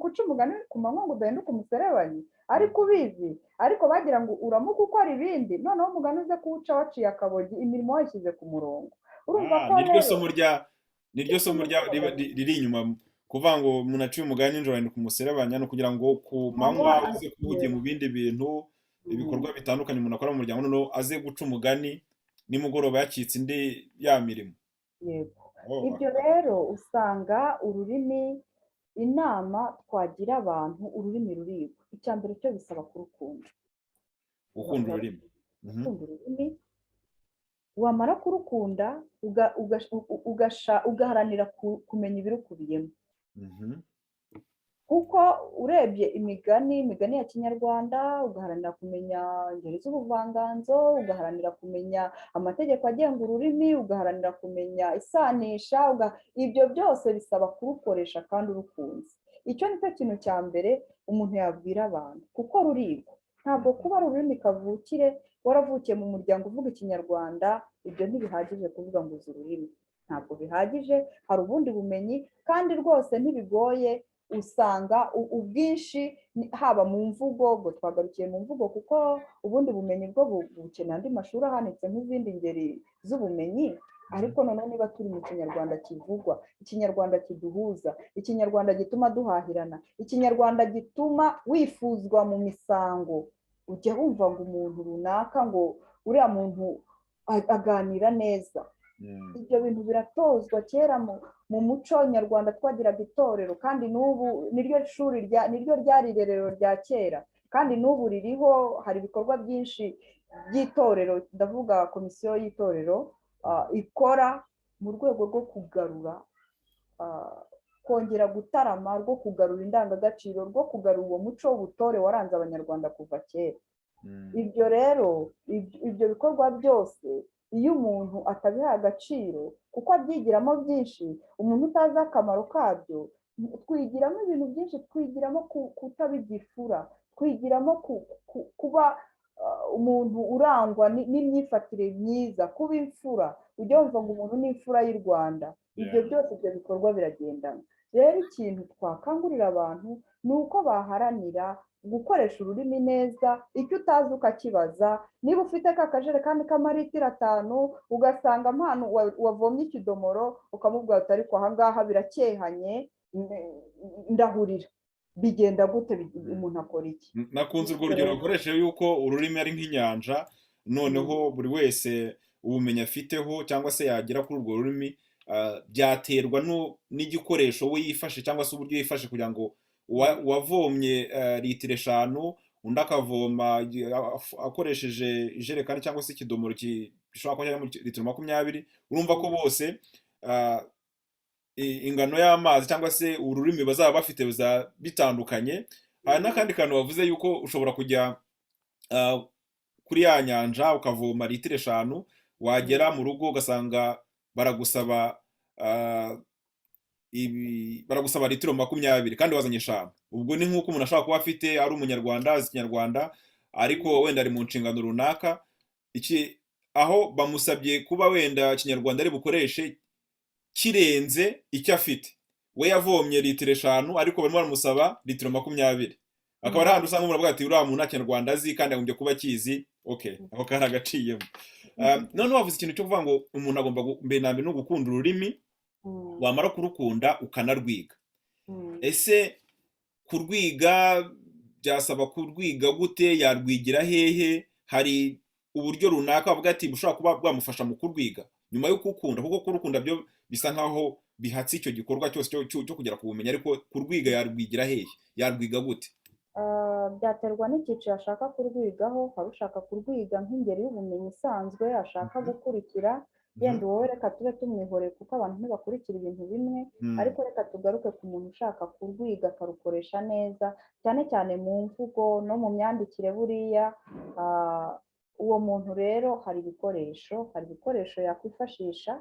guca umugani ku manywa ngo udahinduka umuserebanyi ariko ubizi, ariko bagira ngo uramuka ukora ibindi noneho umugani uze kuwuca waciye akabogi imirimo wayishyize ku murongo. Urumva ko rero niryo somo riri inyuma kuvuga ngo umuntu aciye umugani nijoro ahinduka umuserebanya, ni ukugira ngo ku manywa uze kuhugiye mu bindi bintu, ibikorwa bitandukanye umuntu akora mu muryango, noneho aze guca umugani nimugoroba yacitse indi ya mirimo. yego. Ibyo rero usanga ururimi, inama twagira abantu, ururimi rurigwa. Icya mbere cyo bisaba kurukunda. Gukunda ururimi. Gukunda ururimi, wamara kurukunda ugaharanira kumenya ibirukubiyemo. Kuko urebye imigani ya kinyarwanda, ugaharanira kumenya ingeri z'ubuvanganzo, ugaharanira kumenya amategeko agenga ururimi, ugaharanira kumenya isanisha, ibyo byose bisaba kurukoresha kandi urukunze. Icyo ni cyo kintu cya mbere umuntu yabwira abantu, kuko rurigwa. Ntabwo kuba ari ururimi kavukire waravukiye mu muryango uvuga ikinyarwanda, ibyo ntibihagije kuvuga ngo uzi ururimi, ntabwo bihagije. Hari ubundi bumenyi kandi rwose ntibigoye, usanga ubwinshi haba mu mvugo, ubwo twagarukiye mu mvugo kuko ubundi bumenyi bwo bukenera andi mashuri ahanitse nk'izindi ngeri z'ubumenyi. Ariko noneho niba turi mu kinyarwanda kivugwa, ikinyarwanda kiduhuza, ikinyarwanda gituma duhahirana, ikinyarwanda gituma wifuzwa mu misango, ujya wumva ngo umuntu runaka ngo uriya muntu aganira neza. Ibyo bintu biratozwa. Kera mu muco nyarwanda twagiraga itorero, kandi n'ubu niryo ryari irerero rya kera, kandi n'ubu ririho. Hari ibikorwa byinshi by'itorero, ndavuga komisiyo y'itorero ikora mu rwego rwo kugarura, kongera gutarama, rwo kugarura indangagaciro, rwo kugarura uwo muco w'ubutore waranze abanyarwanda kuva kera. Ibyo rero, ibyo bikorwa byose iyo umuntu atabiha agaciro, kuko abyigiramo byinshi, umuntu utazi akamaro kabyo, twigiramo ibintu byinshi. Twigiramo kutaba igifura, twigiramo kuba umuntu urangwa n'imyifatire myiza, kuba imfura. Ujya wumva ngo umuntu ni imfura y'u Rwanda. Ibyo byose, ibyo bikorwa biragendana. Rero ikintu twakangurira abantu ni uko baharanira gukoresha ururimi neza. Icyo utazi ukakibaza. Niba ufite kakajerekani k'amaritiro 5 ugasanga mpano wavomye ikidomoro, ukamubwira uti ariko ahangaha birakehanye, ndahurira, bigenda gute? Umuntu akora iki? Nakunze urwo rugero rukoresheje yuko ururimi ari nk'inyanja, noneho buri wese ubumenyi afiteho cyangwa se yagera kuri urwo rurimi byaterwa n'igikoresho we yifashe cyangwa se uburyo yifashe, kugira ngo uwavomye litiro 5 undi akavoma akoresheje ijerekani cyangwa se ikidomoro gishobora kuba cyarimo litiro 20. Urumva ko bose ingano y'amazi cyangwa se ururimi bazaba bafite bitandukanye. Hari n'akandi kantu bavuze yuko ushobora kujya kuri ya nyanja ukavoma litiro 5, wagera mu rugo ugasanga baragusaba litiro 20 kandi wazanye 5. Ubwo ni nk'uko umuntu ashobora kuba afite ari umunyarwanda, azi ikinyarwanda, ariko wenda ari mu nshingano runaka, aho bamusabye kuba wenda ikinyarwanda ari bukoreshe kirenze icyo afite. We yavomye litiro 5 ariko barimo baramusaba litiro 20. Akaba ari ahantu usanga umuntu avuga ati uriya muntu nta kinyarwanda azi kandi agombye kuba akizi. Okay, aho kari agaciyemo. Noneho wavuze ikintu cyo kuvuga ngo umuntu agomba mbere na mbere no gukunda ururimi, wamara kurukunda ukanarwiga. Ese kurwiga byasaba kurwiga gute? Yarwigira hehe? Hari uburyo runaka bavuga ati bushobora kuba bwamufasha mu kurwiga nyuma yo kukunda? Kuko kurukunda byo bisa nkaho bihatse icyo gikorwa cyose cyo kugera ku bumenyi, ariko kurwiga yarwigira hehe? Yarwiga gute? Byaterwa n'icyiciro ashaka kurwigaho. Hari ushaka kurwiga nk'ingeri y'ubumenyi isanzwe ashaka gukurikira, yenda uwo reka tube tumwihoreye kuko abantu ntibakurikira ibintu bimwe. Ariko reka tugaruke ku muntu ushaka kurwiga akarukoresha neza, cyane cyane mu mvugo no mu myandikire. Buriya uwo muntu rero hari ibikoresho yakwifashisha.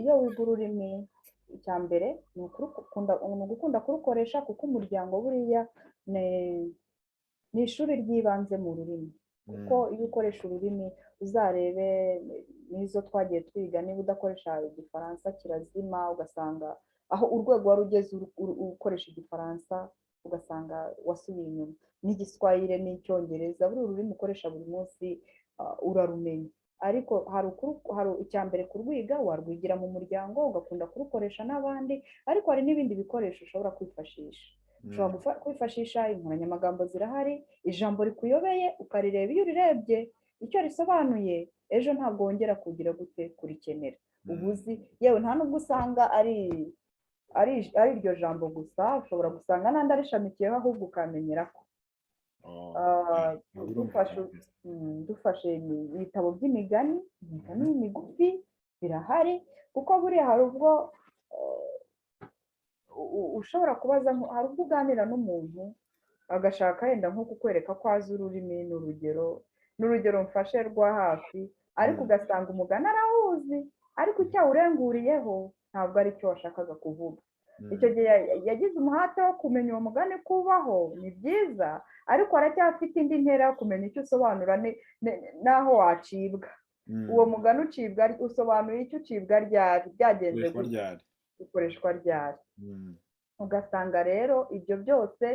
Iyo wiga ururimi, icya mbere ni ugukunda kurukoresha, kuko umuryango buriya ni ishuri ry'ibanze mu rurimi. kuko iyo ukoresha ururimi uzarebe n'izo twagiye twiga, niba udakoresha igifaransa kirazima, ugasanga aho urwego wari ugeze ukoresha igifaransa ugasanga wasubiye inyuma. N'igiswahili n'icyongereza, buri ururimi ukoresha buri munsi urarumenya, ariko hari icya mbere kurwiga, warwigira mu muryango ugakunda kurukoresha n'abandi, ariko hari n'ibindi bikoresho ushobora kwifashisha. Ushobora kwifashisha inkoranyamagambo, zirahari, ijambo rikuyobeye ukarireba, iyo urirebye icyo risobanuye ejo ntabwo wongera kugira gute kurikenera, ubuzi yewe nta nubwo usanga ari iryo jambo gusa, ushobora gusanga n'andi arishamikiyeho, ahubwo ukamenyera ko dufashe ibitabo by'imigani, imigani migufi birahari, kuko buriya hari ubwo ushobora kubaza, hari ubwo uganira n'umuntu agashaka yenda nko kukwereka ko azi ururimi, n'urugero mfashe rwa hafi, ariko ugasanga umugani arawuzi, ariko icyo awurenguriyeho ntabwo ari cyo washakaga kuvuga. Icyo gihe yagize umuhate wo kumenya uwo mugani kubaho, ni byiza, ariko aracyafite indi ntera yo kumenya icyo usobanura n'aho wacibwa. Uwo mugani ucibwa, usobanuye icyo ucibwa ryari, byagenze gukoreshwa ryari. Ugasanga rero ibyo byose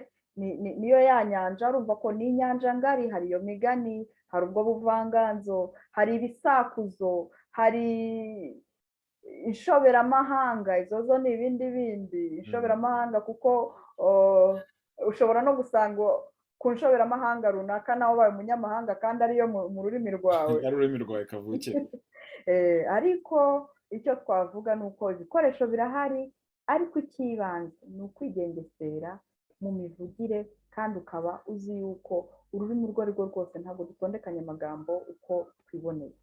niyo ya nyanja, urumva ko ni inyanja ngari, hari iyo migani, hari ubwo buvanganzo, hari ibisakuzo, hari inshoberamahanga, izo zo ni ibindi inshoberamahanga, kuko ushobora no gusanga ku nshoberamahanga runaka nawe ubaye umunyamahanga kandi ariyo mu rurimi rwawe, ari ururimi rwawe kavukire. Ariko icyo twavuga ni uko ibikoresho birahari, ariko icy'ibanze ni ukwigengesera mu mivugire, kandi ukaba uzi yuko ururimi urwo ari rwo rwose ntabwo dutondekanya amagambo uko twiboneye,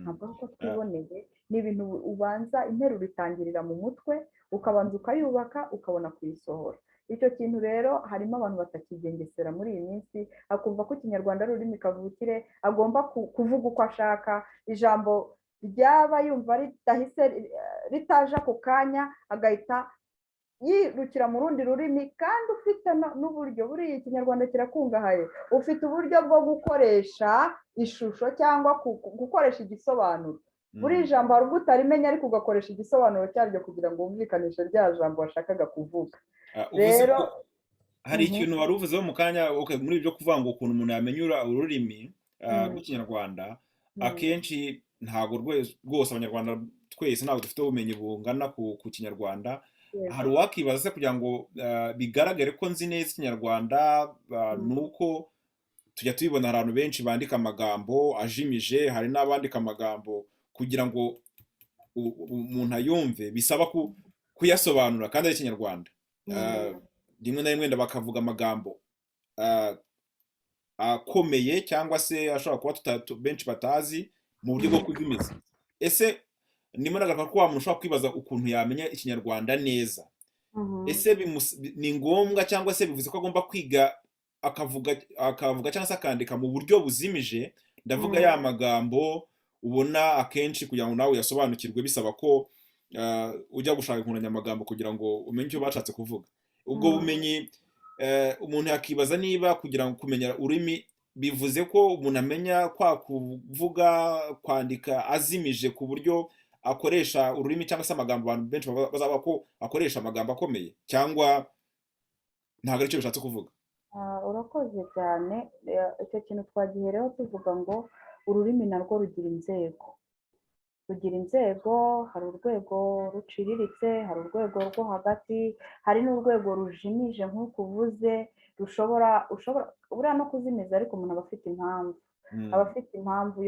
ntabwo ari uko twiboneye, ni ibintu ubanza interuro itangirira mu mutwe, ukabanza ukayubaka, ukabona kuyisohora. Icyo kintu rero harimo abantu batakigengesera muri iyi minsi, akumva ko ikinyarwanda ari ururimi kavukire, agomba kuvuga uko ashaka, ijambo ryaba yumva ridahise ritaje ako kanya agahita yirukira mu rundi rurimi, kandi ufite n'uburyo, buriya ikinyarwanda kirakungahaye, ufite uburyo bwo gukoresha ishusho cyangwa gukoresha igisobanuro. Buri ijambo hari ubwo utarimenya, ariko ugakoresha igisobanuro cyaryo kugira ngo wumvikanishe rya jambo washakaga kuvuga. Rero hari ikintu wari uvuzeho mu kanya, muri ibyo kuvuga ngo ukuntu umuntu yamenyura ururimi rw'ikinyarwanda, akenshi ntabwo rwose abanyarwanda twese ntabwo dufite ubumenyi bungana ku kinyarwanda. Hari uwakibaza se, kugira ngo bigaragare ko nzi neza ikinyarwanda, nuko tujya tubibona abantu benshi bandika amagambo ajimije, hari n'abandika amagambo kugira ngo umuntu ayumve, bisaba kuyasobanura kandi ari ikinyarwanda. Rimwe na rimwe bakavuga amagambo akomeye, cyangwa se ashobora kuba benshi batazi mu buryo bwo kuzimiza. Ese ndimo nagaruka ko wa muntu ushobora kwibaza ukuntu yamenya ikinyarwanda neza. Ese ni ngombwa, cyangwa se bivuze ko agomba kwiga akavuga cyangwa se akandika mu buryo buzimije? Ndavuga ya magambo ubona akenshi kugira ngo nawe uyasobanukirwe bisaba ko ujya gushaka inkoranyamagambo kugira ngo umenye icyo bashatse kuvuga. Ubwo bumenyi umuntu yakibaza niba kugira ngo kumenya ururimi bivuze ko umuntu amenya kwa kuvuga, kwandika azimije, ku buryo akoresha ururimi cyangwa se amagambo abantu benshi bazaba ko akoresha amagambo akomeye, cyangwa ntabwo aricyo bishatse kuvuga? Urakoze cyane. Icyo kintu twagihereho tuvuga ngo ururimi narwo rugira inzego, hari urwego ruciriritse, hari urwego rwo hagati, hari n'urwego rujimije nk'uko uvuze, rushobora buriya no kuzimiza, ariko umuntu aba afite impamvu, impamvu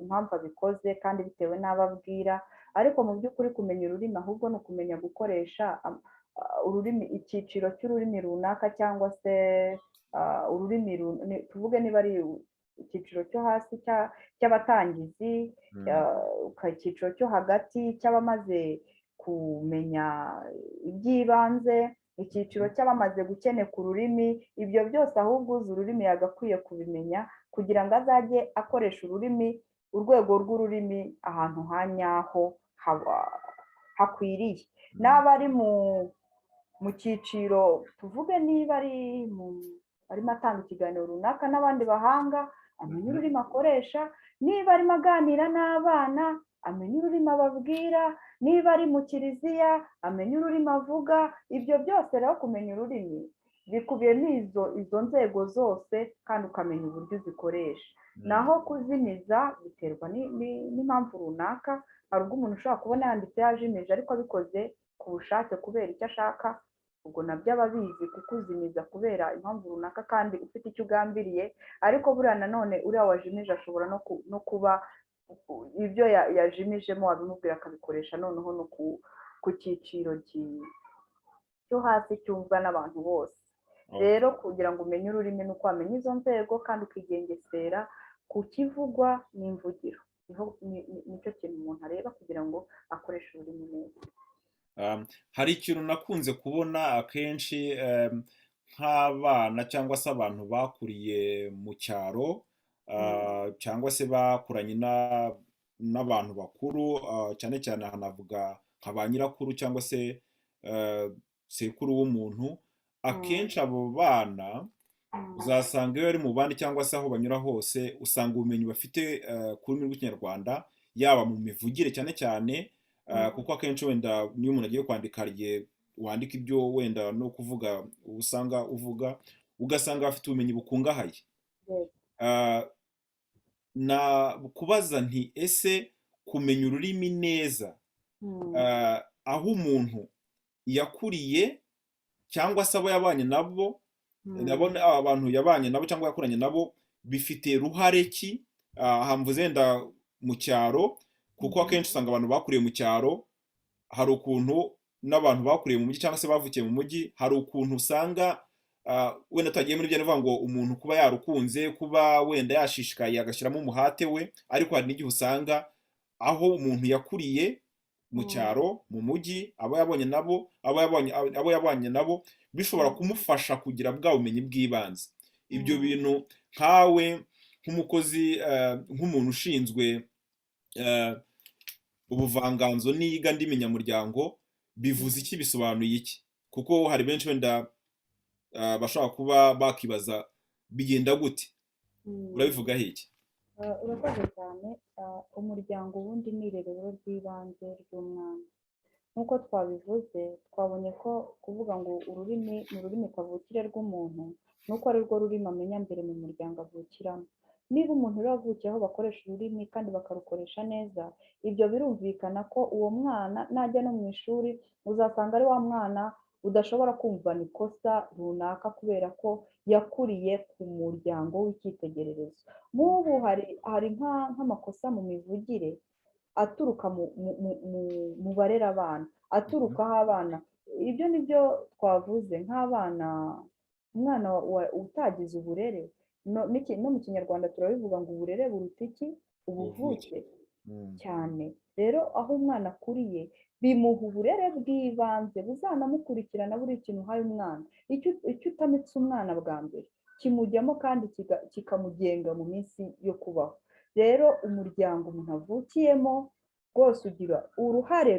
impamvu abikoze, kandi bitewe n'abo abwira. Ariko mu by'ukuri kumenya ururimi ahubwo ni ukumenya gukoresha ururimi, icyiciro cy'ururimi runaka, cyangwa se ururimi tuvuge niba ari icyiciro cyo hasi cy'abatangizi, icyiciro cyo hagati cy'abamaze kumenya iby'ibanze, icyiciro cy'abamaze gukeneka ururimi. Ibyo byose ahubwo uzi ururimi yagakwiye kubimenya, kugira ngo azajye akoresha ururimi, urwego rw'ururimi ahantu ha nyaho hakwiriye. N'aba ari mu cyiciro, tuvuge niba ari arimo atanga ikiganiro runaka n'abandi bahanga, amenye ururimi akoresha, niba arimo aganira n'abana amenye ururimi ababwira, niba ari mu kiliziya amenye ururimi avuga. Ibyo byose rero kumenya ururimi bikubiyemo izo nzego zose kandi ukamenya uburyo uzikoresha. Naho kuzimiza biterwa n'impamvu runaka. Hari ubwo umuntu ushobora kubona yanditse yajimije ariko abikoze ku bushake kubera icyo ashaka, ubwo nabyo aba abizi kukuzimiza kubera impamvu runaka kandi ufite icyo ugambiriye. Ariko buriya nanone uriya wajimije ashobora no kuba ibyo yajimijemo wabimubwira akabikoresha noneho no ku cyiciro cyo hasi cyumvwa n'abantu bose. Rero kugira ngo umenye ururimi ni uko wamenya izo nzego kandi ukigengesera ku kivugwa n'imvugiro. Nicyo kintu umuntu areba kugira ngo akoreshe ururimi neza. Hari ikintu nakunze kubona akenshi nk'abana cyangwa se abantu bakuriye mu cyaro cyangwa se bakuranye n'abantu bakuru, cyane cyane hanavuga nka ba nyirakuru cyangwa se sekuru w'umuntu. Akenshi abo bana uzasanga iyo bari mu bandi cyangwa se aho banyura hose usanga ubumenyi bafite ku rurimi rw'ikinyarwanda, yaba mu mivugire cyane cyane, kuko akenshi wenda niyo umuntu agiye kwandika hari igihe wandika ibyo wenda no kuvuga usanga uvuga, ugasanga bafite ubumenyi bukungahaye. Na kubaza nti ese kumenya ururimi neza aho umuntu yakuriye cyangwa se abo yabanye nabo, abantu yabanye nabo cyangwa yakoranye nabo bifite ruhare ki? Hamvuze wenda mu cyaro, kuko akenshi usanga abantu bakuriye mu cyaro hari ukuntu, n'abantu bakuriye mu mujyi cyangwa se bavukiye mu mujyi hari ukuntu usanga wenda tutagiye muri byo nivuga ngo umuntu kuba yarukunze, kuba wenda yashishikaye agashyiramo umuhate we, ariko hari n'igihe usanga aho umuntu yakuriye mu cyaro, mu mujyi, abo yabanye nabo bishobora kumufasha kugira bwa bumenyi bw'ibanze. Ibyo bintu nkawe nk'umukozi, nk'umuntu ushinzwe ubuvanganzo n'iyiga ndimi nyamuryango, bivuze iki, bisobanuye iki? Kuko hari benshi wenda bashobora kuba bakibaza bigenda gute, urabivugaho iki? Urakoze cyane. Umuryango ubundi ni irerero ry'ibanze ry'umwana. Nk'uko twabivuze, twabonye ko kuvuga ngo ururimi ni ururimi kavukire rw'umuntu, nuko ari rwo rurimi amenya mbere mu muryango avukiramo. Niba umuntu rero avukiye aho bakoresha ururimi kandi bakarukoresha neza, ibyo birumvikana ko uwo mwana najya no mu ishuri uzasanga ari wa mwana udashobora kumvana ikosa runaka kubera ko yakuriye ku muryango w'icyitegererezo. Nk'ubu hari nk'amakosa mu mivugire aturuka mu barera abana, aturuka aho abana, ibyo ni byo twavuze nk'abana, umwana utagize uburere, no mu kinyarwanda turabivuga ngo uburere buruta iki? Ubuvuke. Cyane rero aho umwana akuriye bimuha uburere bw'ibanze buzanamukurikirana buri kintu uhaye umwana. Icyo utamitse umwana bwa mbere kimujyamo kandi kikamugenga mu minsi yo kubaho. Rero umuryango umuntu avukiyemo rwose ugira uruhare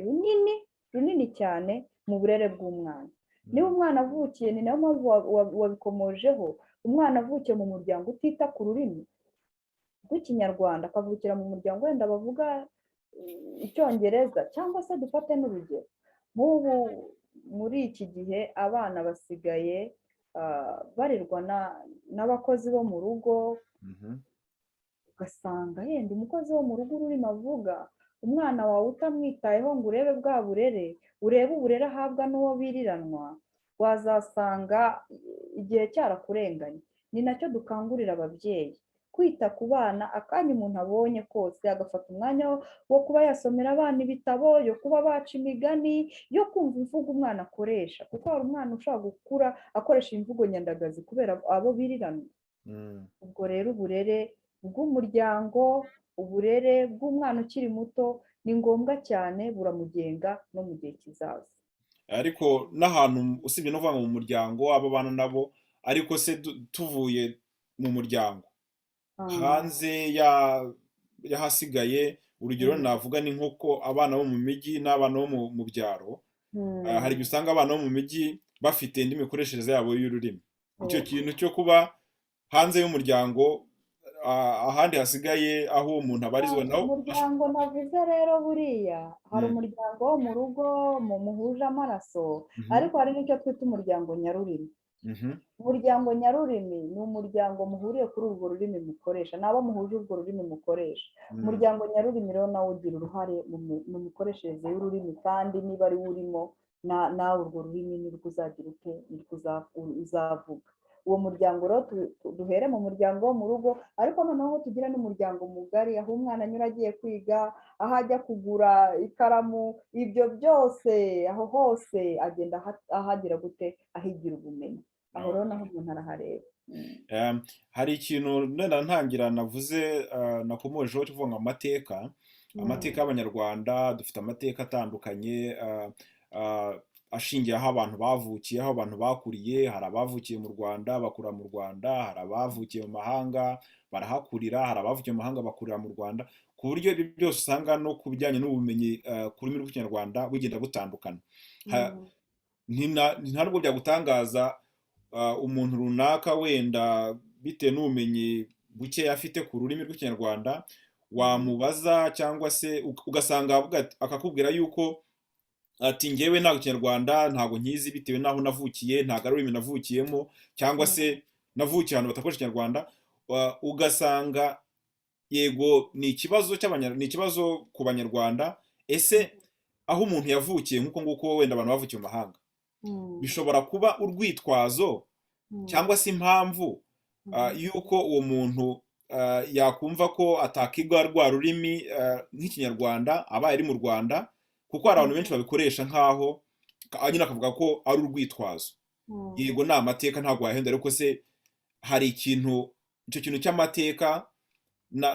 runini cyane mu burere bw'umwana. Niba umwana avukiye, ni nayo mpamvu wabikomojeho, umwana avukiye mu muryango utita ku rurimi rw'ikinyarwanda, akavukira mu muryango wenda bavuga icyongereza, cyangwa se dufate n'urugero nk'ubu muri iki gihe abana basigaye barerwa n'abakozi bo mu rugo, ugasanga yenda umukozi wo mu rugo ururimi avuga, umwana wawe utamwitayeho ngo urebe bwa burere, urebe uburere ahabwa n'uwo biriranwa, wazasanga igihe cyarakurenganye. Ni nacyo dukangurira ababyeyi, kwita ku bana, akanya umuntu abonye kose agafata umwanya wo kuba yasomera abana ibitabo, yo kuba baca imigani, yo kumva imvugo umwana akoresha, kuko hari umwana ushobora gukura akoresha imvugo nyandagazi kubera abo biriranwa. Ubwo rero uburere bw'umuryango, uburere bw'umwana ukiri muto ni ngombwa cyane, buramugenga no mu gihe kizaza. Ariko n'ahantu usibye no kuvuga mu muryango abo bana nabo, ariko se tuvuye mu muryango hanze y'ahasigaye, urugero navuga ni nk'uko abana bo mu mijyi n'abana bo mu byaro, hari igihe usanga abana bo mu mijyi bafite indi mikoreshereze yabo y'ururimi, icyo yego. kintu cyo kuba hanze y'umuryango, ahandi hasigaye aho umuntu abarizwa naho Umuryango navuze rero buriya hari Mm, umuryango wo mu rugo muhuje amaraso, mhm, ariko hari n'icyo twita umuryango nyarurimi. mhm, Umuryango nyarurimi ni umuryango muhuriye kuri urwo rurimi mukoresha, ni abo muhuje urwo rurimi mukoresha. mm, Umuryango nyarurimi rero nawo ugira uruhare mu mikoreshereze y'ururimi, kandi niba ari wo urimo nawe urwo rurimi nirwo uzagira ute, nirwo uzavuga. Uwo muryango rero duhere mu muryango wo mu rugo, ariko noneho tugira n'umuryango mugari, aho umwana anyura agiye kwiga, aho ajya kugura ikaramu, ibyo byose aho hose agenda ahagira gute, ahigira ubumenyi. Aho rero naho umuntu arahareba. Em, hari ikintu nenda ntangira navuze, nakomojeho cyo kuvuga ngo amateka. Amateka y'abanyarwanda, dufite amateka atandukanye, ashingiye aho abantu bavukiye, aho abantu bakuriye. Hari abavukiye mu Rwanda bakura mu Rwanda, hari abavukiye mu mahanga barahakurira, hari abavukiye mu mahanga bakurira mu Rwanda, ku buryo ibi byose usanga no ku bijyanye n'ubumenyi ku rurimi rw'ikinyarwanda bugenda butandukana. Ha- nta nubwo byagutangaza umuntu runaka wenda bitewe n'ubumenyi buke afite ku rurimi rw'ikinyarwanda, wamubaza cyangwa se ugasanga akakubwira yuko ati ngewe ntabwo ikinyarwanda ntabwo nkizi bitewe n'aho navukiye, ntabwo ari ururimi navukiyemo, cyangwa se navukiye ahantu batakoresha ikinyarwanda. Ugasanga yego ni ikibazo ku banyarwanda. Ese aho umuntu yavukiye nk'uko nguko wenda abantu bavukiye mu mahanga, bishobora kuba urwitwazo cyangwa se impamvu y'uko uwo muntu yakumva ko atakiga rwa rurimi nk'ikinyarwanda abaye ari mu Rwanda, kuko hari abantu benshi babikoresha nk'aho nyine akavuga ko ari urwitwazo. Yego ni amateka ntabwo wahenda, ariko se hari icyo kintu cy'amateka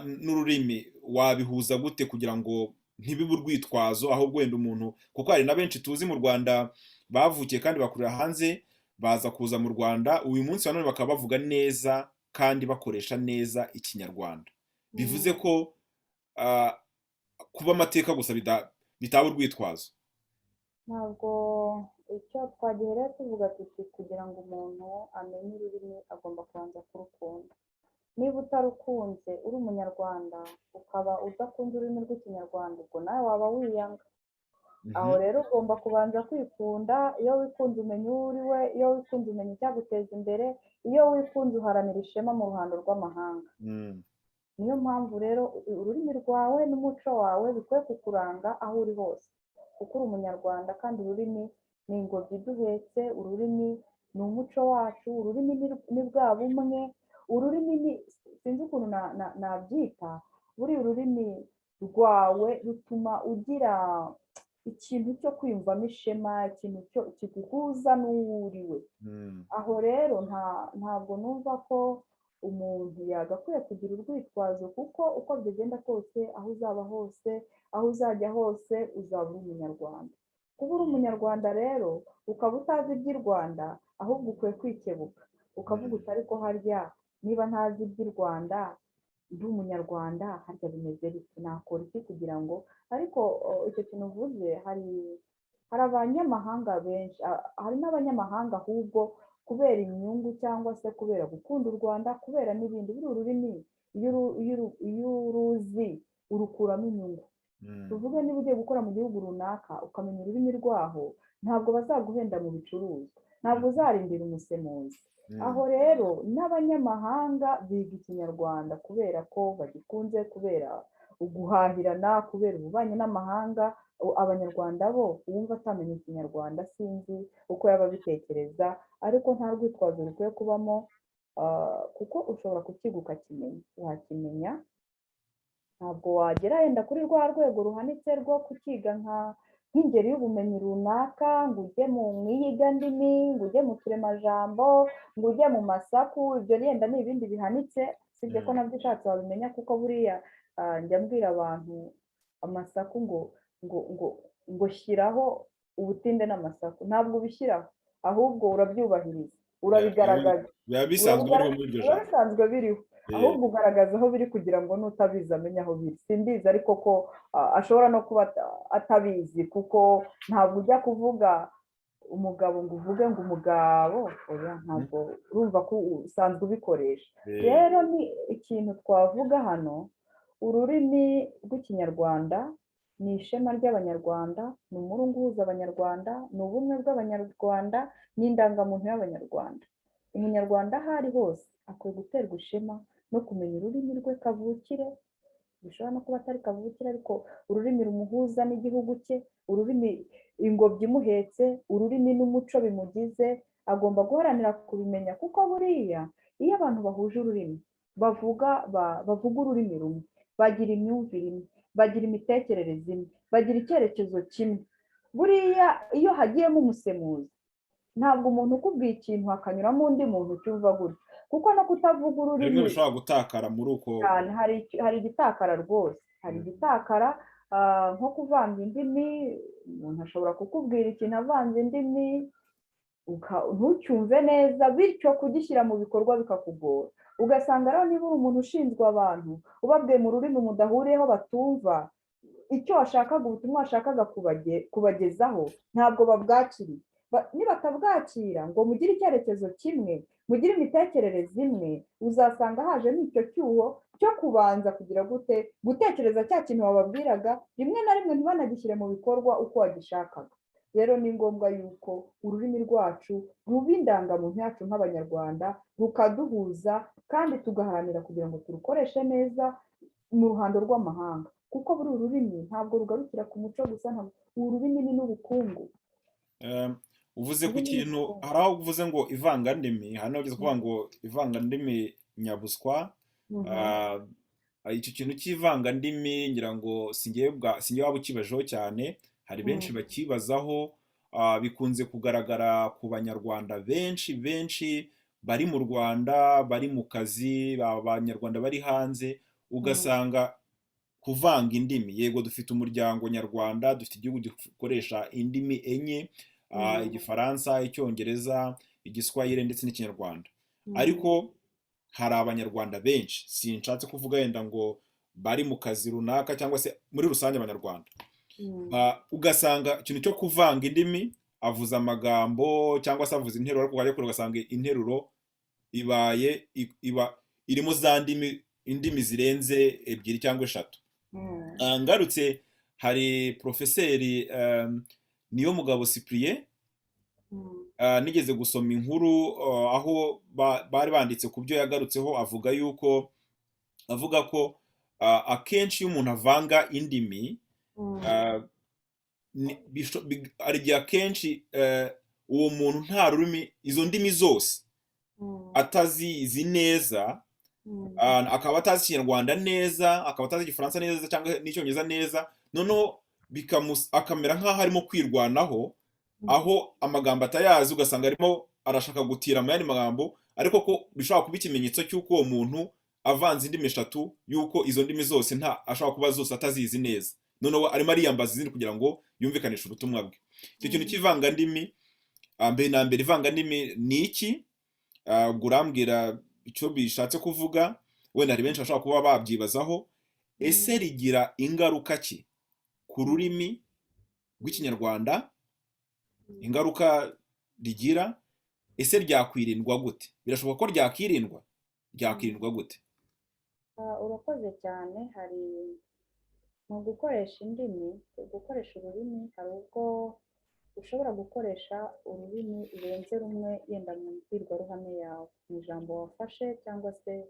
n'ururimi wabihuza gute kugira ngo ntibibe urwitwazo, ahubwo wenda umuntu, kuko hari na benshi tuzi mu Rwanda bavukiye kandi bakurira hanze, baza kuza mu Rwanda uyu munsi wa none bakaba bavuga neza kandi bakoresha neza ikinyarwanda. Bivuze ko ah, kuba amateka gusa bitaba urwitwazo. Ntabwo icyo twagiye tuvuga tuti kugira ngo umuntu amenye ururimi agomba kubanza kurukunda. Niba utarukunze uri umunyarwanda ukaba udakunda ururimi rw'ikinyarwanda, ubwo nawe waba wiyanga. Aho Mhm, rero ugomba kubanza kwikunda. Iyo wikunze umenya uwo uri we, iyo wikunze umenya icyaguteza imbere, iyo wikunze uharanira ishema mu ruhando rw'amahanga. mm, Niyo mpamvu rero ururimi rwawe n'umuco wawe bikwiye kukuranga aho uri hose, kuko uri umunyarwanda kandi ururimi ni ingobyi iduhetse, ururimi ni umuco wacu, ururimi ni bwa bumwe, ururimi sinzi ukuntu nabyita, buriya ururimi rwawe rutuma ugira ikintu cyo kwiyumvamo ishema, ikintu kiguhuza n'uwo uri we. mm, Aho rero ntabwo numva ko umuntu yagakwiye kugira urwitwazo, kuko uko byagenda kose, aho uzaba hose, aho uzajya hose, uzaba uri umunyarwanda. Kuba uri umunyarwanda rero ukaba utazi iby'i Rwanda, ahubwo ukwiye kwikebuka ukavuga uti ariko harya niba ntazi iby'i Rwanda, ndi umunyarwanda, harya bimeze biti, nakora iki kugira ngo, ariko icyo kintu uvuze, hari abanyamahanga benshi, hari n'abanyamahanga ahubwo kubera inyungu cyangwa se kubera gukunda u Rwanda, kubera n'ibindi. Buriya ururimi iyo uruzi urukuramo inyungu. Tuvuge niba ugiye gukora mu gihugu runaka ukamenya ururimi rwaho, ntabwo bazaguhenda mu bicuruzwa, ntabwo uzarindira umusemuzi. Aho rero n'abanyamahanga biga ikinyarwanda kubera ko bagikunze, kubera uguhahirana, kubera ububanyi n'amahanga. Abanyarwanda bo uwumva atamenya ikinyarwanda sinzi uko yaba abitekereza, ariko nta rwitwazo rukwiye kubamo, kuko ushobora kukiga ukakimenya, wakimenya. Ntabwo wagera yenda kuri rwa rwego ruhanitse rwo kukiga nk'ingeri y'ubumenyi runaka, ngo ujye mu mwiyigandimi, ngo ujye mu turemajambo, ngo ujye mu masaku. Ibyo yenda ni ibindi bihanitse, sibyo ko nabyo ushatse wabimenya, kuko buriya njya mbwira abantu amasaku ngo shyiraho ubutinde n'amasaku, ntabwo ubishyiraho, ahubwo urabyubahiriza, urabigaragaza, biba bisanzwe biriho muri iryo biba jambo. bisanzwe biriho, ahubwo ugaragaza aho biri kugira ngo n'utabizi amenye aho biri. Simbizi ariko ko ashobora no kuba atabizi, kuko ntabwo ujya kuvuga umugabo ngo uvuge ngo umugabo, oya Mhm. ntabwo urumva ko usanzwe ubikoresha. Eh, Rero ni ikintu twavuga hano, ururimi rw'ikinyarwanda ni ishema ry'abanyarwanda, ni umurunga uhuza abanyarwanda, ni ubumwe bw'abanyarwanda, ni indangamuntu y'abanyarwanda. Umunyarwanda aho ari hose akwiye guterwa ishema no kumenya ururimi rwe kavukire, bishobora no kuba atari kavukire ariko ururimi rumuhuza n'igihugu cye, ururimi ingobyi imuhetse, ururimi n'umuco bimugize, agomba guharanira kubimenya kuko buriya iyo abantu bahuje ururimi bavuga ururimi rumwe, bagira imyumvire imwe, bagira imitekerereze imwe, bagira icyerekezo kimwe. Buriya iyo hagiyemo umusemuzi, ntabwo umuntu ukubwiye ikintu hakanyuramo undi muntu ucyumva gutya, kuko no kutavuga bimwe ururimi bishobora gutakara muri uko. cyane hari igitakara rwose, hari Mhm. igitakara, nko kuvanga indimi. Umuntu ashobora kukubwira ikintu avanze indimi ntucyumve neza, bityo kugishyira mu bikorwa bikakugora. Ugasanga rero niba uri umuntu ushinzwe abantu, ubabwiye mu rurimi mudahuriyeho batumva, icyo washakaga, ubutumwa washakaga kubagezaho ntabwo babwakiriye. Nibatabwakira ngo mugire icyerekezo kimwe, mugire imitekerereze imwe, uzasanga hajemo icyo cyuho cyo kubanza kugira gutekereza cya kintu wababwiraga, rimwe na rimwe ntibanagishyire mu bikorwa uko wagishakaga. Rero ni ngombwa yuko ururimi rwacu ruba indangamuntu yacu nk'abanyarwanda, rukaduhuza kandi tugaharanira kugira ngo turukoreshe neza mu ruhando rw'amahanga, kuko buri ururimi ntabwo rugarukira ku muco gusa, ururimi ni n'ubukungu. Eh, uvuze ku Ururimi ni kintu, ubukungu. hari aho uvuze ngo ivangandimi, hari n'aho ugeze kuvuga ngo ivangandimi nyabuswa. Mhm. ah, icyo kintu cy'ivangandimi ngira ngo sinjye waba ukibajeho cyane, hari benshi Mhm. bakibazaho. Bikunze kugaragara ku banyarwanda benshi benshi bari mu Rwanda, bari mu kazi, abanyarwanda bari hanze, Mhm. ugasanga kuvanga indimi. Yego dufite umuryango nyarwanda, dufite igihugu gikoresha indimi enye, Mhm. igifaransa, icyongereza, igiswahili ndetse n'ikinyarwanda. Mhm. Ariko hari abanyarwanda benshi, sinshatse kuvuga yenda ngo bari mu kazi runaka cyangwa se muri rusange abanyarwanda, Mhm. ugasanga ikintu cyo kuvanga indimi, avuze amagambo cyangwa se avuze interuro, ariko wajya kure ugasanga interuro iba irimo za indimi zirenze ebyiri cyangwa eshatu. Mhm. Ngarutse, hari porofeseri Niyomugabo Cyprien, Mhm. nigeze gusoma inkuru, aho bari banditse ku byo yagarutseho, avuga ko akenshi iyo umuntu avanga indimi, Mhm. ah, hari igihe akenshi uwo muntu nta rurimi, izo ndimi zose Mhm. atazizi neza, Mhm. akaba atazi ikinyarwanda neza, akaba atazi igifaransa neza cyangwa n'icyongereza neza, noneho akamera nk'aho arimo kwirwanaho, Mhm. aho amagambo atayazi, ugasanga arimo arashaka gutira mu yandi magambo, ariko ko bishobora kuba ikimenyetso cy'uko uwo muntu avanze indimi eshatu, y'uko izo ndimi zose ashobora kuba zose atazizi neza, noneho arimo ariyambaza izindi kugira ngo yumvikanishe ubutumwa bwe. Icyo kintu Mhm. cy'ivangandimi, mbere na mbere ivangandimi ni iki? Ubwo urambwira icyo bishatse kuvuga, wenda hari benshi bashobora kuba babyibazaho. Ese Mhm. rigira ingaruka ki ku rurimi rw'ikinyarwanda? Ingaruka rigira, ese ryakwirindwa gute? Birashoboka ko Mhm. ryakirindwa gute? Urakoze cyane. Hari mu gukoresha indimi, gukoresha ururimi, hari ubwo ushobora gukoresha ururimi rurenze rumwe, yenda mu mbwirwaruhame yawe, mu ijambo wafashe cyangwa se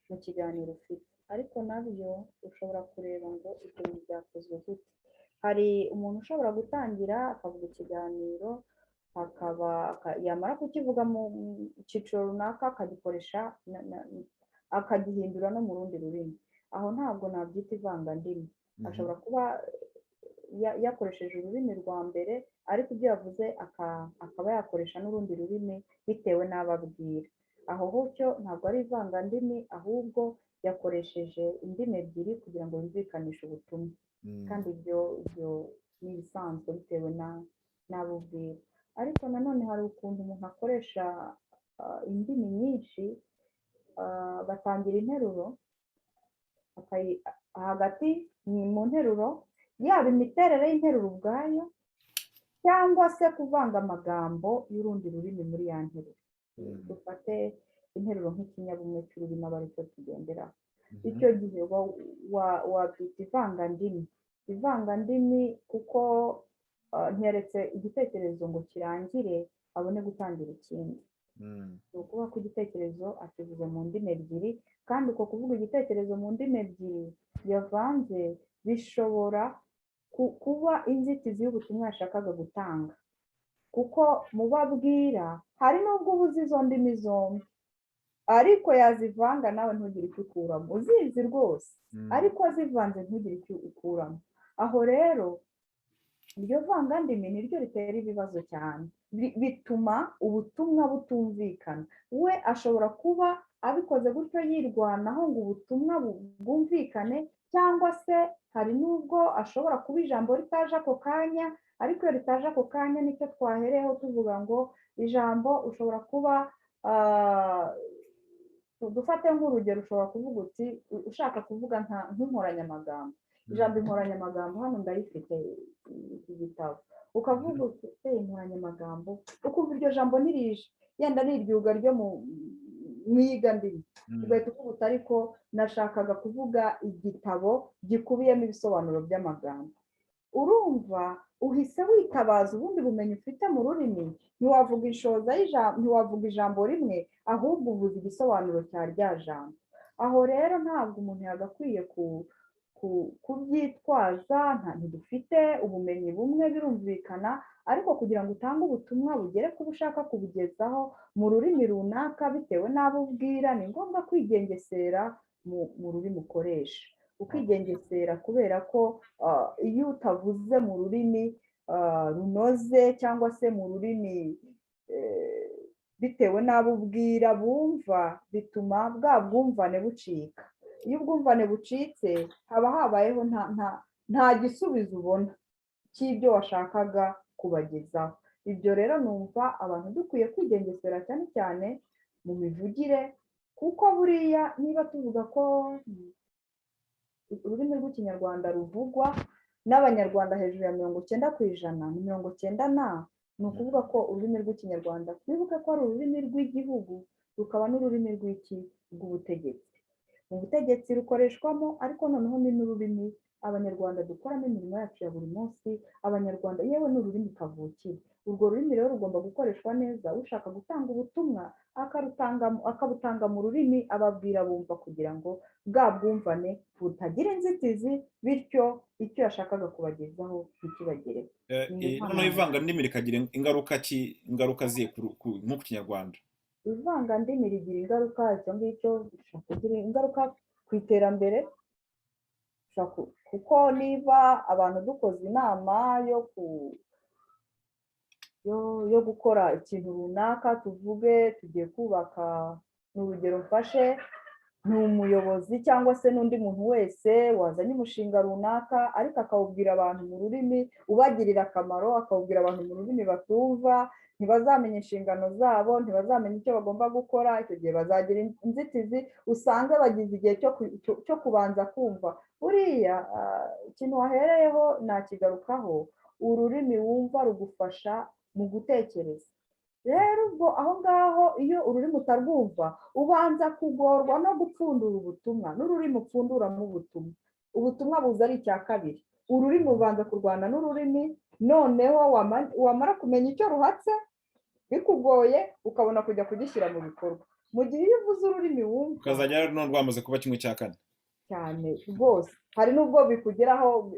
mu kiganiro ufite, ariko nabyo ushobora kureba ngo ibyo bintu byakozwe gute. Hari umuntu ushobora gutangira akavuga ikiganiro, yamara kukivuga mu cyiciro runaka akagikoresha akagihindura no mu rundi rurimi. Aho ntabwo nabyita ivangandimi. Mhm. Ashobora kuba yakoresheje ururimi rwa mbere, ariko ibyo yavuze akaba yakoresha n'urundi rurimi bitewe n'abo abwira. Aho cyo ntabwo ari ivangandimi, ahubwo yakoresheje indimi ebyiri kugira ngo yumvikanishe ubutumwa, Mm. kandi ibyo ni ibisanzwe bitewe n'abo ubwira. Ariko nanone hari ukuntu umuntu akoresha indimi nyinshi, agatangira interuro, hagati mu nteruro, yaba imiterere y'interuro ubwayo, cyangwa se kuvanga amagambo y'urundi rurimi muri ya nteruro. Dufate interuro nk'ikinyabumwe cy'ururimi aba aricyo tugenderaho. Icyo gihe wabyita ivangandimi. Ivangandimi kuko ntiyaretse igitekerezo ngo kirangire abone gutangira ikindi. Ni ukuvuga ko igitekerezo akivuze mu ndimi ebyiri, kandi uko kuvuga igitekerezo mu ndimi ebyiri yavanze bishobora kuba inzitizi y'ubutumwa yashakaga gutanga, kuko mu babwira hari n'ubwo ubuze izo ndimi zombi ariko yazivanga nawe ntugire icyo ukuramo, uzizi rwose ariko zivanze ntugire icyo ukuramo. Aho rero iryo vangandimi niryo ritera ibibazo cyane, bituma ubutumwa butumvikana. We ashobora kuba abikoze gutyo yirwanaho ngo ubutumwa bwumvikane, cyangwa se hari n'ubwo ashobora kuba ijambo ritaje ako kanya, ariko iyo ritaje ako kanya nicyo twahereyeho tuvuga ngo ijambo ushobora kuba dufate nk'urugero, ushobora kuvuga uti ushaka kuvuga nk'inkoranyamagambo. Ijambo inkoranyamagambo hano ndayifite iki gitabo, ukavuga uti inkoranyamagambo, ukumva iryo jambo ntirije, yenda ni iryuga ryo mu iyigandimi, ugahita uvuga uti ariko nashakaga kuvuga igitabo gikubiyemo ibisobanuro by'amagambo. Urumva uhise witabaza ubundi bumenyi ufite mu rurimi, ntiwavuga inshoza y'ijambo, ntiwavuga ijambo rimwe, ahubwo uvuga igisobanuro cya rya jambo. Aho rero ntabwo umuntu yagakwiye kubyitwaza, ntidufite ubumenyi bumwe birumvikana, ariko kugira ngo utange ubutumwa bugere ku ushaka kubugezaho mu rurimi runaka bitewe n'abo ubwira, ni ngombwa kwigengesera mu rurimi ukoresha, ukigengesera, kubera ko iyo utavuze mu rurimi runoze cyangwa se mu rurimi bitewe n'abo ubwira bumva, bituma bwa bwumvane bucika. Iyo ubwumvane bucitse haba habayeho nta gisubizo ubona cy'ibyo washakaga kubagezaho. Ibyo rero numva abantu dukwiye kwigengesera cyane cyane mu mivugire, kuko buriya niba tuvuga ko ururimi rw'ikinyarwanda ruvugwa n'abanyarwanda hejuru ya 90%, ni 90%, ni ukuvuga ko ururimi rw'ikinyarwanda twibuke ko ari ururimi rw'igihugu, rukaba n'ururimi rw'ubutegetsi. Mu butegetsi rukoreshwamo, ariko noneho ni n'ururimi abanyarwanda dukoramo imirimo yacu ya buri munsi. Abanyarwanda yewe ni ururimi kavukire. Urwo rurimi rero rugomba gukoreshwa neza, ushaka gutanga ubutumwa akabutanga mu rurimi ababwira bumva, kugira ngo bwa bwumvane butagira inzitizi, bityo icyo yashakaga kubagezaho ntikibagereho. Noneho ivangandimi rikagira ingaruka ziye nko ku kinyarwanda. Ivangandimi rigira ingaruka, icyo ngicyo bishobora kugira ingaruka ku iterambere, kuko niba abantu dukoze inama yo gukora ikintu runaka, tuvuge tugiye kubaka, ni urugero mfashe, ni umuyobozi cyangwa se n'undi muntu wese wazanye umushinga runaka, ariko akawubwira abantu mu rurimi ubagirira akamaro, akawubwira abantu mu rurimi batumva, ntibazamenya inshingano zabo, ntibazamenya icyo bagomba gukora. Icyo gihe bazagira inzitizi, usanga bagize igihe cyo kubanza kumva. Buriya ikintu wahereyeho nakigarukaho, ururimi wumva rugufasha mu gutekereza. Rero ubwo aho ngaho iyo ururimi utarwumva, ubanza kugorwa no gupfundura ubutumwa, n'ururimi upfunduramo ubutumwa buza ari icya kabiri. Ururimi ubanza kurwana n'ururimi, noneho wamara kumenya icyo ruhatse bikugoye, ukabona kujya kugishyira mu bikorwa. Mu gihe iyo uvuze ururimi wumva, ukazajya none rwamaze kuba 1/4 cyane rwose. Hari n'ubwo bikugeraho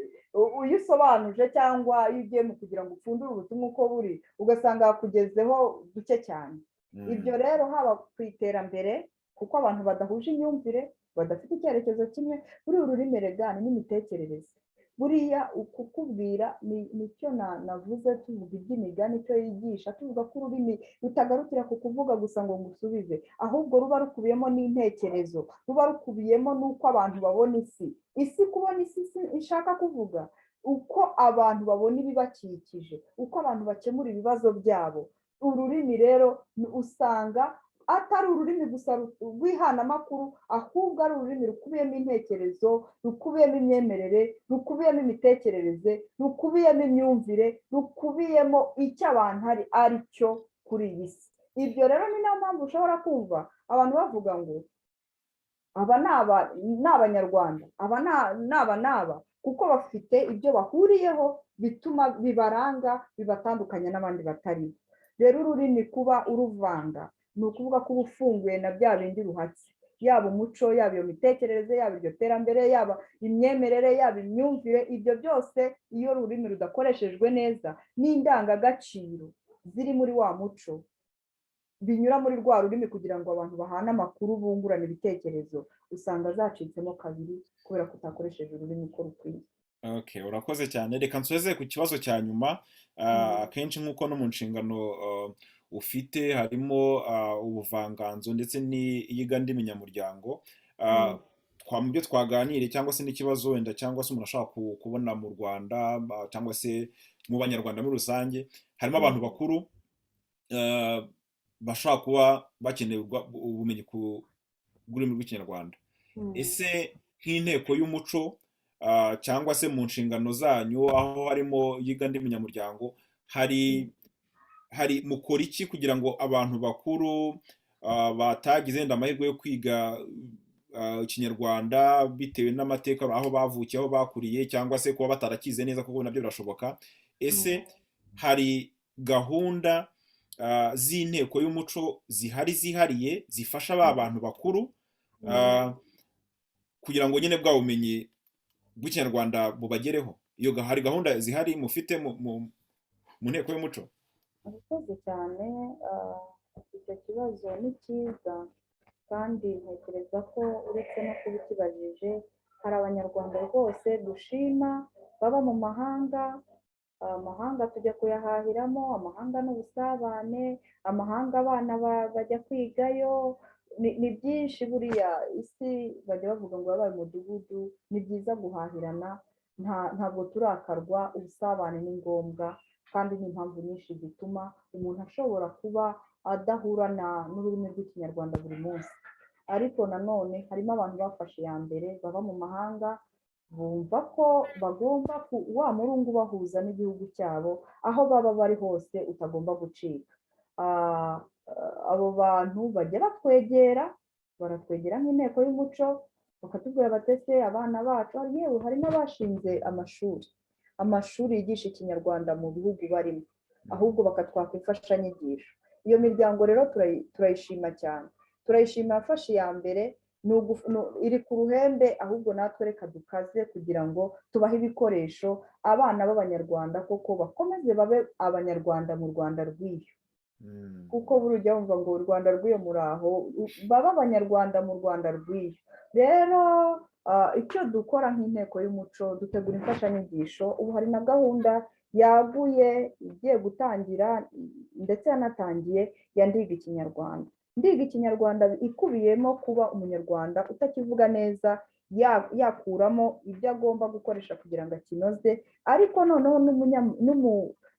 iyo usobanuje cyangwa iyo ugiye mu kugira ngo upfundure ubutumwa uko buri, ugasanga hakugezeho duke cyane. Ibyo rero haba ku iterambere, kuko abantu badahuje imyumvire, badafite icyerekezo kimwe, buri ururimi regani n'imitekerereze. Buriya kukubwira nicyo navuze, tuvuga iby'imigani, icyo yigisha, tuvuga ko ururimi rutagarukira ku kuvuga gusa ngo ngusubize, ahubwo ruba rukubiyemo n'intekerezo, ruba rukubiyemo n'uko abantu babona isi kubona isi ishaka kuvuga, uko abantu babona ibibakikije, uko abantu bakemura ibibazo byabo. Ururimi rero usanga atari ururimi gusa rw'ihanamakuru, ahubwo ari ururimi rukubiyemo intekerezo, rukubiyemo imyemerere, rukubiyemo imitekerereze, rukubiyemo imyumvire, rukubiyemo icyo abantu ari cyo kuri iyi si. Ibyo rero ni nayo mpamvu ushobora kumva abantu bavuga ngo aba ni abanyarwanda, aba n'aba, kuko bafite ibyo bahuriyeho bituma bibaranga, bibatandukanya n'abandi batari. Rero ururimi kuba uruvanga ni ukuvuga ko uba ufunguye na bya bindi ruhatse, yaba umuco, yaba iyo mitekerereze, yaba iryo terambere, yaba imyemerere, yaba imyumvire. Ibyo byose iyo ururimi rudakoreshejwe neza n'indangagaciro ziri muri wa muco binyura muri rwa rurimi kugira ngo abantu bahane amakuru, bungurane ibitekerezo, usanga zacitsemo kabiri kubera ko utakoresheje ururimi uko rukwiye. Okay, urakoze cyane. Reka nsoze ku kibazo cya nyuma. Akenshi nk'uko no mu nshingano ufite harimo ubuvanganzo ndetse n'iyigandimi nyamuryango. Mu byo twaganiriye cyangwa se n'ikibazo wenda cyangwa se umuntu ashaka kubona mu Rwanda cyangwa se mu banyarwanda muri rusange, harimo abantu bakuru bashobora kuba bakeneye ubumenyi ku rurimi rw'ikinyarwanda. Ese nk'inteko y'umuco cyangwa se mu nshingano zanyu aho harimo iyigandimi nyamuryango, hari mukora iki kugira ngo abantu bakuru batagize wenda amahirwe yo kwiga ikinyarwanda bitewe n'amateka aho bavukiye, aho bakuriye, cyangwa se kuba batarakize neza, kuko nabyo birashoboka. Ese hari gahunda z'inteko y'umuco zihariye zifasha ba bantu bakuru kugira ngo nyine bwa bumenyi bw'ikinyarwanda bubagereho? Hari gahunda zihari mufite mu nteko y'umuco? Murakoze cyane. Icyo kibazo ni cyiza kandi ntekereza ko uretse no kuba ukibajije, hari abanyarwanda rwose dushima baba mu mahanga. Amahanga tujya kuyahahiramo, amahanga n'ubusabane, amahanga abana bajya kwigayo, ni byinshi. Buriya isi bajya bavuga ngo yabaye umudugudu. Ni byiza guhahirana, ntabwo turakarwa. Ubusabane ni ngombwa kandi ni impamvu nyinshi zituma umuntu ashobora kuba adahura n'ururimi rw'ikinyarwanda buri munsi. Ariko nanone harimo abantu bafashe iya mbere, baba mu mahanga, bumva ko bagomba wa murungu bahuza n'igihugu cyabo, aho baba bari hose utagomba gucika. Abo bantu bajya baratwegera nk'inteko y'umuco, bakatubwira batese abana bacu, yewe hari n'abashinze amashuri yigisha ikinyarwanda mu bihugu barimo, ahubwo bakatwaka imfashanyigisho. Iyo miryango rero turayishima cyane, turayishima. yafashe iya mbere, iri ku ruhembe, ahubwo natwe reka dukaze kugira ngo tubahe ibikoresho abana b'abanyarwanda koko bakomeze babe abanyarwanda mu Rwanda rw'iyo. Kuko burujya wumva ngo u Rwanda rw'iyo muraho, baba abanyarwanda mu Rwanda rw'iyo. Rero icyo dukora nk'inteko y'umuco, dutegura imfashanyigisho. Ubu hari na gahunda yaguye igiye gutangira ndetse yanatangiye ya Ndiga Ikinyarwanda. Ndiga Ikinyarwanda ikubiyemo kuba umunyarwanda utakivuga neza yakuramo ibyo agomba gukoresha kugira ngo akinoze, ariko noneho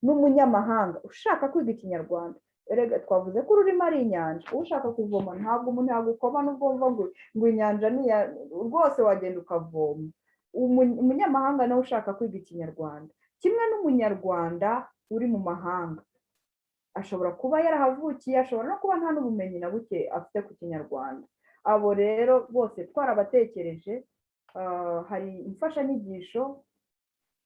n'umunyamahanga ushaka kwiga ikinyarwanda. Erega twavuze ko ururimi ari inyanja. Ushaka kuvoma ntabwo umuntu yagukoma n'ubwo wumva ngo inyanja ni rwose wagenda ukavoma. Umunyamahanga nawe ushaka kwiga ikinyarwanda, kimwe n'umunyarwanda uri mu mahanga, ashobora kuba yarahavukiye, ashobora no kuba nta n'ubumenyi na buke afite ku kinyarwanda. Abo rero bose twarabatekereje. Hari imfashanyigisho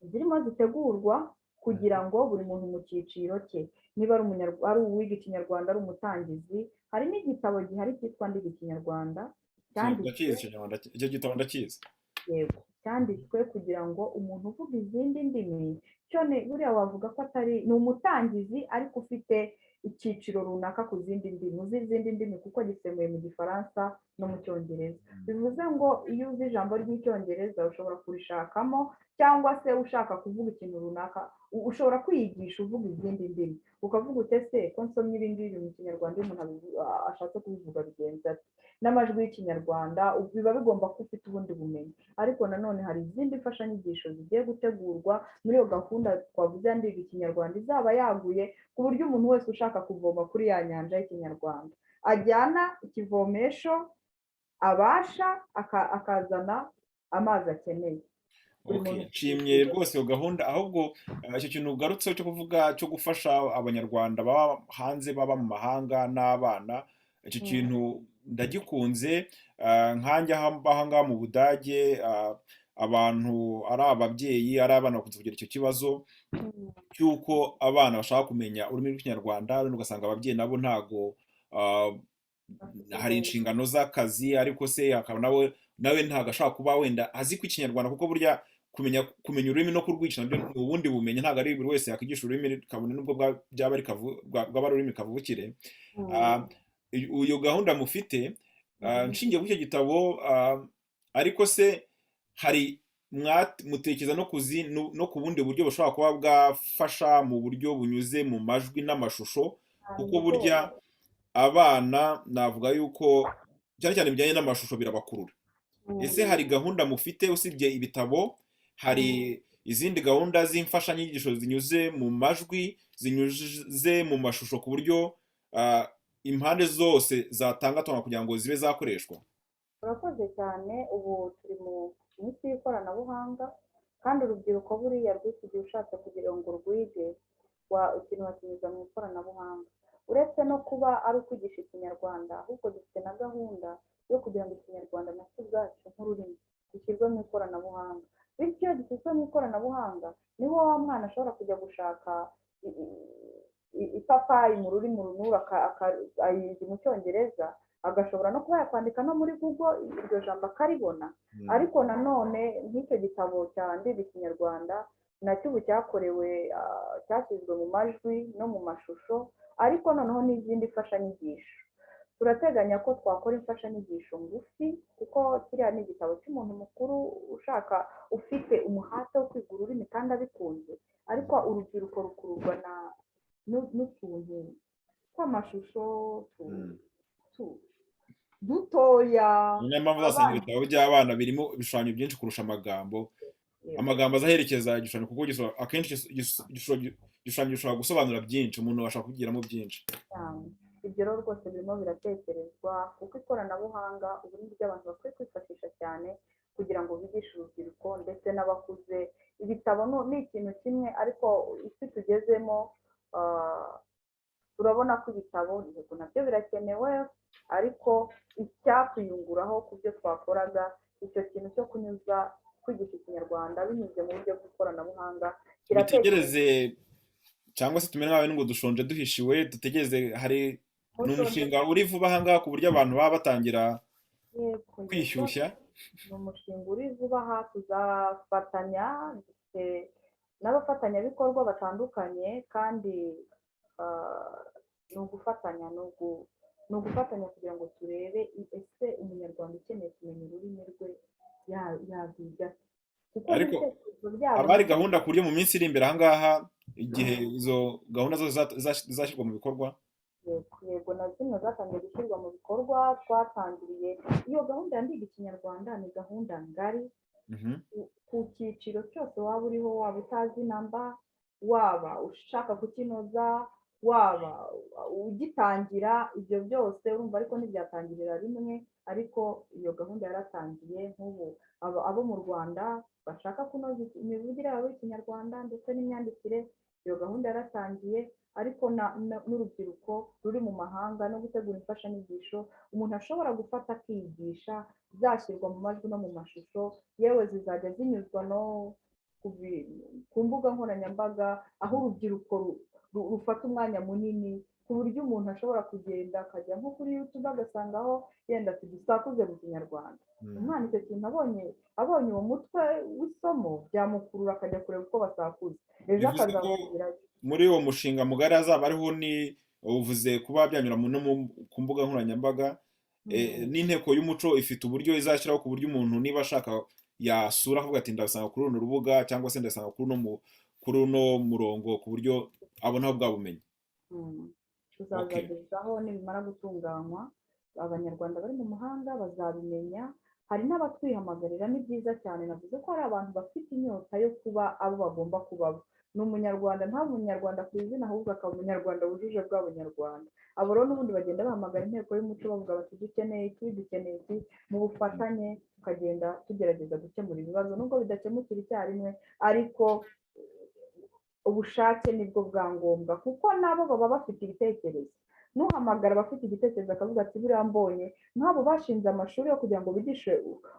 zirimo zitegurwa kugira ngo buri muntu mu cyiciro cye, niba ari uwiga ikinyarwanda, ari umutangizi, hari n'igitabo gihari cyitwa Ndiga Ikinyarwanda. Icyo gitabo ndakizi. Yego, cyanditswe kugira ngo umuntu uvuga izindi ndimi, buriya wavuga ko ni umutangizi ariko ufite icyiciro runaka ku zindi ndimi, uzi izindi ndimi kuko gisemuye mu Gifaransa no mu Cyongereza. Bivuze ngo iyo uzi ijambo ry'Icyongereza ushobora kurishakamo, cyangwa se ushaka kuvuga ikintu runaka ushobora kwiyigisha uvuga izindi ndimi, ukavuga utese ko nsomye ibi ngibi mu kinyarwanda, iyo umuntu ashatse kubivuga bigenza ati. N'amajwi y'ikinyarwanda biba bigomba ko ufite ubundi bumenyi. Ariko nanone hari izindi mfashanyigisho zigiye gutegurwa muri iyo gahunda twavuze ya Ndiga Ikinyarwanda, izaba yaguye ku buryo umuntu wese ushaka kuvoma kuri ya nyanja y'ikinyarwanda ajyana ikivomesho abasha akazana amazi akeneye. Buri Okay, muntu ku nshimye giti. rwose iyo gahunda, ahubwo icyo kintu ugarutseho cyo kuvuga cyo gufasha abanyarwanda baba hanze, baba mu mahanga n'abana, icyo Mm, kintu ndagikunze. Nkanjye aha ngaha mu Budage, abantu ari ababyeyi ari abana bakunze kugira icyo kibazo mm, cy'uko abana bashaka kumenya ururimi rw'ikinyarwanda, ariko ugasanga ababyeyi nabo ntago ah, bafite hari ubwo inshingano z'akazi, ariko se akaba nawe ntabwo ashaka kuba wenda azi ko ikinyarwanda, kuko burya kumenya ururimi no kurwica nabyo ni ubundi bumenyi, ntabwo ari buri wese yakwigisha ururimi kabone n'ubwo byaba ari bwaba ari ururimi kavukire. mm, Ah, iyo gahunda mufite, mhm. nshingiye kuri icyo gitabo, ariko se hari mutekereza no ku bundi buryo bushobora kuba bwafasha mu buryo bunyuze mu majwi n'amashusho, Hari kuko burya rwose. abana navuga yuko cyane cyane bijyanye n'amashusho birabakurura. Ese Mm, hari gahunda mufite usibye ibitabo, mm. hari izindi gahunda z'imfashanyigisho zinyuze mu majwi, zinyuze mu mashusho, ku buryo ah, impande zose zatangatwa kugira ngo zibe zakoreshwa? Urakoze cyane, ubu turi mu minsi y'ikoranabuhanga kandi urubyiruko buriya rw'iki gihe ushatse kugira ngo rwige ikintu wakinyuza mu ikoranabuhanga. Uretse no kuba ari ukwigisha ikinyarwanda, ahubwo dufite na gahunda yo kugira ngo ikinyarwanda nacyo ubwacyo nk'ururimi gishyirwe mu ikoranabuhanga. Bityo iyo gishyizwe mu ikoranabuhanga niho wa mwana ashobora kujya gushaka ipapayi mu rurimi runura ayizi mu cyongereza, agashobora no kuba yakwandika no muri google iryo jambo akaribona. Mm. Ariko nanone nk'icyo gitabo cya Ndimi Ikinyarwanda nacyo ubu cyakorewe cyashyizwe mu majwi no mu mashusho, ariko noneho n'izindi mfashanyigisho. Turateganya ko twakora imfashanyigisho ngufi, kuko kiriya ni igitabo cy'umuntu mukuru ushaka, ufite umuhate wo kwiga ururimi kandi abikunze, ariko urubyiruko rukururwa n'utuntu tw'amashusho Mm. dutoya. Niyo mpamvu uzasanga Abana ibitabo by'abana birimo ibishushanyo byinshi kurusha amagambo. Amagambo azaherekeza igishushanyo, kuko akenshi igishushanyo gishobora gusobanura byinshi, umuntu ashobora kubigiramo byinshi. cyane. Ibyo rero rwose birimo biratekerezwa, kuko ikoranabuhanga ubu ni ryo abantu bakwiye kwifashisha cyane kugira ngo bigishe urubyiruko ndetse n'abakuze. Ibitabo ni ikintu kimwe, ariko isi tugezemo, turabona ko ibitabo nabyo birakenewe, ariko icyakwiyunguraho ku byo twakoraga, icyo kintu cyo kwigisha ikinyarwanda binyuze mu buryo bw'ikoranabuhanga kiratekerezwa. Dutegereze, cyangwa se tumere nk'abantu ngo dushonje duhishiwe, dutegereze. Ni Mushonje umushinga uri vuba aha ngaha ku buryo abantu baba batangira yego, kwishyushya. ni umushinga uri vuba aha, tuzafatanya dufite n'abafatanyabikorwa batandukanye, kandi ni ugufatanya kugira ngo turebe ese umunyarwanda ukeneye kumenya ururimi rwe yaziga, kuko Ariko ibitekerezo byabo haba hari gahunda ku buryo mu minsi iri imbere aha ngaha, igihe izo gahunda zose zizashyirwa mu bikorwa. yego, na zimwe zatangiye gushyirwa mu bikorwa. Twatangiriye iyo gahunda ya Ndiga Ikinyarwanda, ni gahunda ngari Mhm. ku cyiciro cyose waba uriho, waba utazi namba, waba ushaka kukinoza, waba ugitangira, ibyo byose urumva, ariko ntibyatangirira rimwe. Ariko iyo gahunda yaratangiye nk'ubu, abo mu Rwanda bashaka kunoza imivugire yabo y'Ikinyarwanda ndetse n'imyandikire, iyo gahunda yaratangiye. Ariko n'urubyiruko ruri mu mahanga no gutegura imfashanyigisho umuntu ashobora gufata akiyigisha, zashyirwa mu majwi no mu mashusho, yewe zizajya zinyuzwa no ku mbuga nkoranyambaga, aho urubyiruko rufata umwanya munini, ku buryo umuntu ashobora kugenda akajya nko kuri YouTube agasangaho yenda tudusakuze mu Kinyarwanda. Umwana icyo kintu abonye uwo mutwe w'isomo byamukurura, akajya kureba uko basakuza, ejo bivuze ko akazasubirayo. muri uwo mushinga mugari hazaba hariho uvuze kuba byanyura ku mbuga nkoranyambaga. N'inteko y'umuco ifite uburyo izashyiraho, ku buryo umuntu niba ashaka yasura akavuga ati ndasanga kuri runo rubuga, cyangwa se ndasanga kuri uno murongo, ku buryo abonaho bwa bumenyi. Okay. tuzazagezaho nibimara gutunganywa, abanyarwanda bari mu mahanga bazabimenya. Hari n'abatwihamagarira, ni byiza cyane. Navuze ko hari abantu bafite inyota yo kuba abo bagomba kuba bo, ni umunyarwanda, nta munyarwanda ku izina ahubwo akaba umunyarwanda wujuje bwa bunyarwanda. Abo rero n'ubundi bagenda bahamagara inteko y'umuco bavuga bati dukeneye iki, dukeneye iki, mu bufatanye tukagenda tugerageza gukemura ibibazo nubwo bidakemukira icyarimwe, ariko ubushake nibwo bwa ngombwa kuko nabo baba bafite ibitekerezo. Nuhamagara abafite igitekerezo akavuga ati buriya mbonye nk'abo bashinze amashuri yo kugira ngo bigishe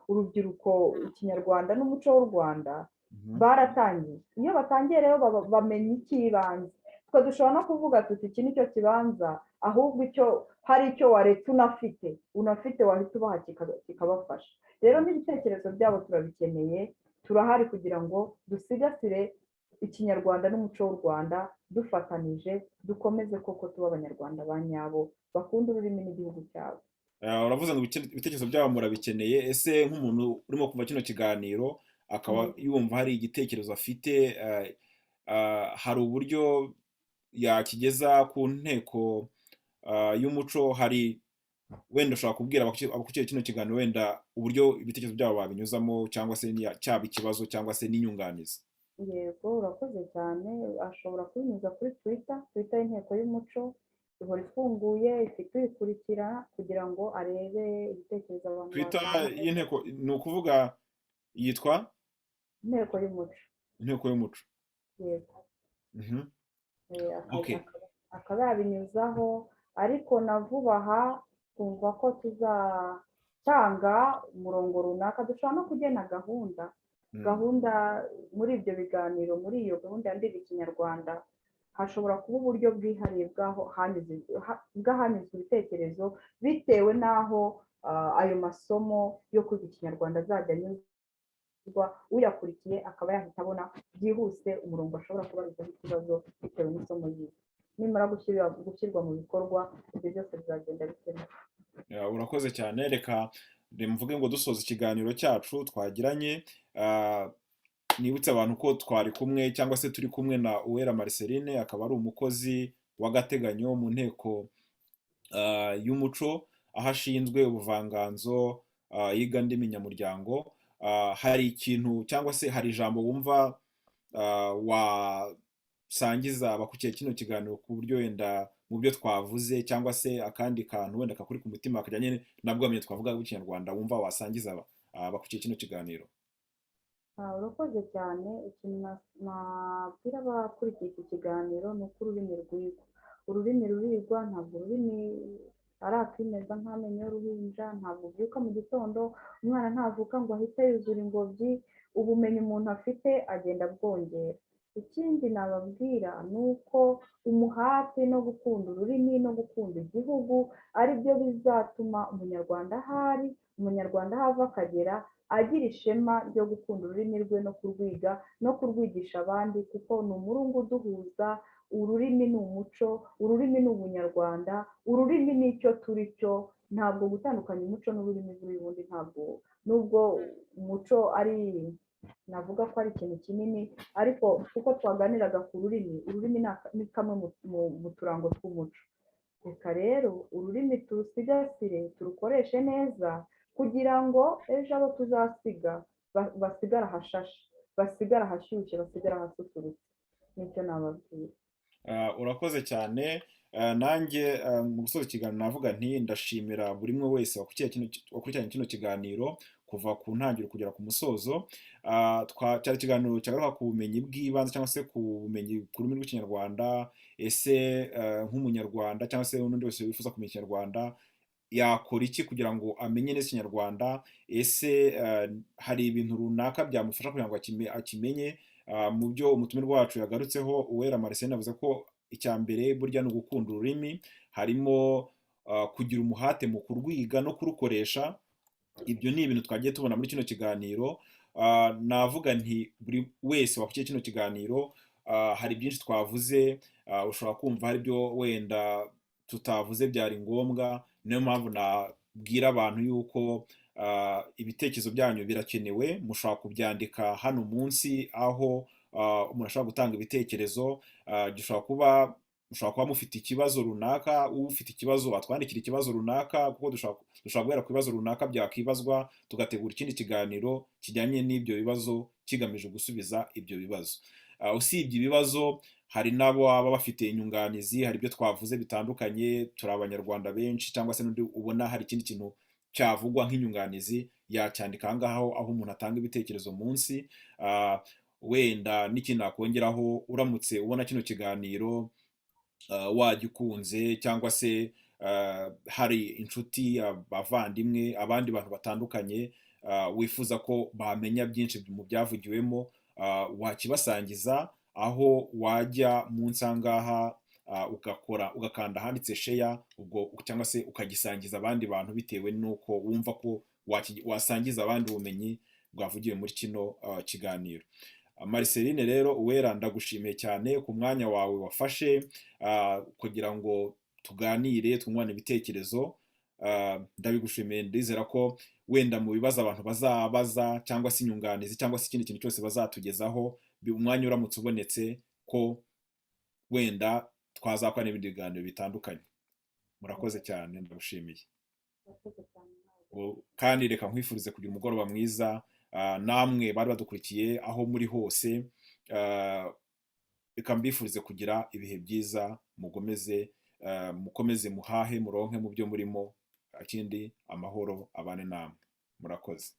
urubyiruko ikinyarwanda n'umuco w'u Rwanda, baratangiye. Iyo batangiye rero bamenya icy'ibanze. Twe dushobora no kuvuga tuti iki nicyo kibanza, ahubwo hari icyo waretse unafite wahita ubaha kikabafasha. Rero n'ibitekerezo byabo turabikeneye, turahari kugira ngo dusigasire ikinyarwanda n'umuco w'u Rwanda dufatanije, dukomeze koko tuba abanyarwanda ba nyabo bakunda ururimi n'igihugu cyabo. uravuze ngo ibitekerezo byabo murabikeneye. Ese nk'umuntu urimo kumva kino kiganiro akaba yumva hari igitekerezo afite, hari uburyo yakigeza ku nteko y'umuco? Hari wenda ushobora kubwira abakurikiye kino kiganiro wenda uburyo ibitekerezo byabo babinyuzamo, cyangwa se cyaba ikibazo cyangwa se n'inyunganizi? Yego, urakoze cyane. Ashobora kubinyuza kuri Twitter y'inteko y'umuco, ihora ifunguye, ifite uyikurikira kugira ngo arebe ibitekerezo abantu Twitter batanga. y'inteko ni ukuvuga yitwa Inteko y'umuco, inteko y'umuco. yego. Mhm. Okay. Akaba yabinyuzaho, ariko na vuba aha twumva ko tuzatanga umurongo runaka, dushobora no kugena gahunda muri ibyo biganiro, muri iyo gahunda ya Ndiga Ikinyarwanda hashobora kuba uburyo bwihariye bw'ahanizwa ibitekerezo bitewe n'aho ayo masomo yo kwiga ikinyarwanda azajya anyuzwa, uyakurikiye akaba yahita abona byihuse umurongo ashobora kubarizaho ikibazo bitewe n'isomo yize. Nimara gushyirwa mu bikorwa, ibyo byose bizagenda bikemuka. Urakoze cyane. Reka mvuge ngo dusoza ikiganiro cyacu twagiranye, nibutse abantu ko twari kumwe cyangwa se turi kumwe na Uwera Marceline, akaba ari umukozi w'agateganyo mu nteko y'umuco, aho ashinzwe ubuvanganzo, yiga ndimi nyamuryango. Hari ikintu cyangwa se hari ijambo wumva wasangiza abakurikiye kino kiganiro ku buryo wenda mu byo twavuze, cyangwa se akandi kantu wenda kakuri ku mutima kajyanye na bwamenye twavuga bw'ikinyarwanda wumva wasangiza abakurikiye kino kiganiro? Urakoze cyane. Ikintu nabwira abakurikiye iki kiganiro ni uko ururimi rwigwa. Ururimi rurigwa, ntabwo ururimi ari akimeza nk'amenyo y'uruhinja, ntabwo ubyuka mu gitondo, umwana ntavuka ngo ahite yuzura ingobyi, ubumenyi umuntu afite agenda abwongera. Ikindi nababwira ni uko umuhate no gukunda ururimi no gukunda igihugu ari byo bizatuma umunyarwanda aho ava akagera agira ishema ryo gukunda ururimi rwe no kurwiga no kurwigisha abandi, kuko ni umurungu uduhuza. Ururimi ni umuco, ururimi ni ubunyarwanda, ururimi ni icyo turi cyo. Ntabwo gutandukanya umuco n'ururimi ubundi ntabwo, nubwo umuco navuga ko ari ikintu kinini, ariko kuko twaganiraga ku ururimi ni kamwe mu turango tw'umuco. Reka rero ururimi turusigasire, turukoreshe neza kugira ngo ejo abo tuzasiga basigare ahashashe, basigare ahashyushye, basigare ahasusurutse. Nicyo nababwira. Urakoze cyane. Nanjye mu gusoza ikiganiro navuga nti ndashimira buri umwe wese wakurikiranye kino kiganiro kuva ku ntangiriro kugera ku musozo. Cyari ikiganiro cyagaruka ku bumenyi bw'ibanze cyangwa se ku bumenyi ku rurimi rw'ikinyarwanda. Ese nk'umunyarwanda cyangwa se n'undi wese wifuza kumenya ikinyarwanda yakora iki kugira ngo amenye neza ikinyarwanda? Ese hari ibintu runaka byamufasha kugira ngo akimenye? Mu byo umutumirwa wacu yagarutseho, Uwera Marceline yavuze ko icya mbere burya ni ugukunda ururimi, harimo kugira umuhate mu kurwiga no kurukoresha. Ibyo ni ibintu twagiye tubona muri kino kiganiro. Navuga nti buri wese wakurikiye kino kiganiro, hari byinshi twavuze, ushobora kumva hari ibyo wenda tutavuze byari ngombwa. Niyo mpamvu nabwira abantu yuko ibitekerezo byanyu birakenewe. Mushobora kubyandika hano munsi aho umuntu ashobora gutanga ibitekerezo. Mushobora kuba mufite ikibazo runaka, ufite ikibazo watwandikira ikibazo runaka, kuko dushobora guhera ku bibazo runaka byakibazwa, tugategura ikindi kiganiro kijyanye n'ibyo bibazo kigamije gusubiza ibyo bibazo. usibye ibibazo hari n'abo baba bafite inyunganizi, hari ibyo twavuze bitandukanye, turi abanyarwanda benshi, cyangwa se n'undi ubona hari ikindi kintu cyavugwa nk'inyunganizi yacyandika aha ngaha aho umuntu atanga ibitekerezo munsi. Wenda n'ikindi nakongeraho, uramutse ubona kino kiganiro wagikunze, cyangwa se hari inshuti, abavandimwe, abandi bantu batandukanye wifuza ko bamenya byinshi mu byavugiwemo, wakibasangiza, aho wajya munsi aha ngaha ugakanda ahanditse share, ubwo cyangwa se ukagisangiza abandi bantu bitewe n'uko wumva ko wasangiza abandi ubumenyi bwavugiwe muri kino kiganiro. Marceline rero Uwera, ndagushimiye cyane ku mwanya wawe wafashe kugira ngo tuganire twungurane ibitekerezo. Ndabigushimiye, ndizera ko wenda mu bibazo abantu bazabaza, cyangwa se inyunganizi, cyangwa se ikindi kintu cyose bazatugezaho, umwanya uramutse ubonetse ko wenda twazakora n'ibindi biganiro bitandukanye. Murakoze cyane, ndagushimiye. Kandi reka nkwifurize kugira umugoroba mwiza, namwe bari badukurikiye aho muri hose, reka mbifurize kugira ibihe byiza, mukomeze muhahe, muronke mu byo murimo, ikindi amahoro abane namwe. Murakoze.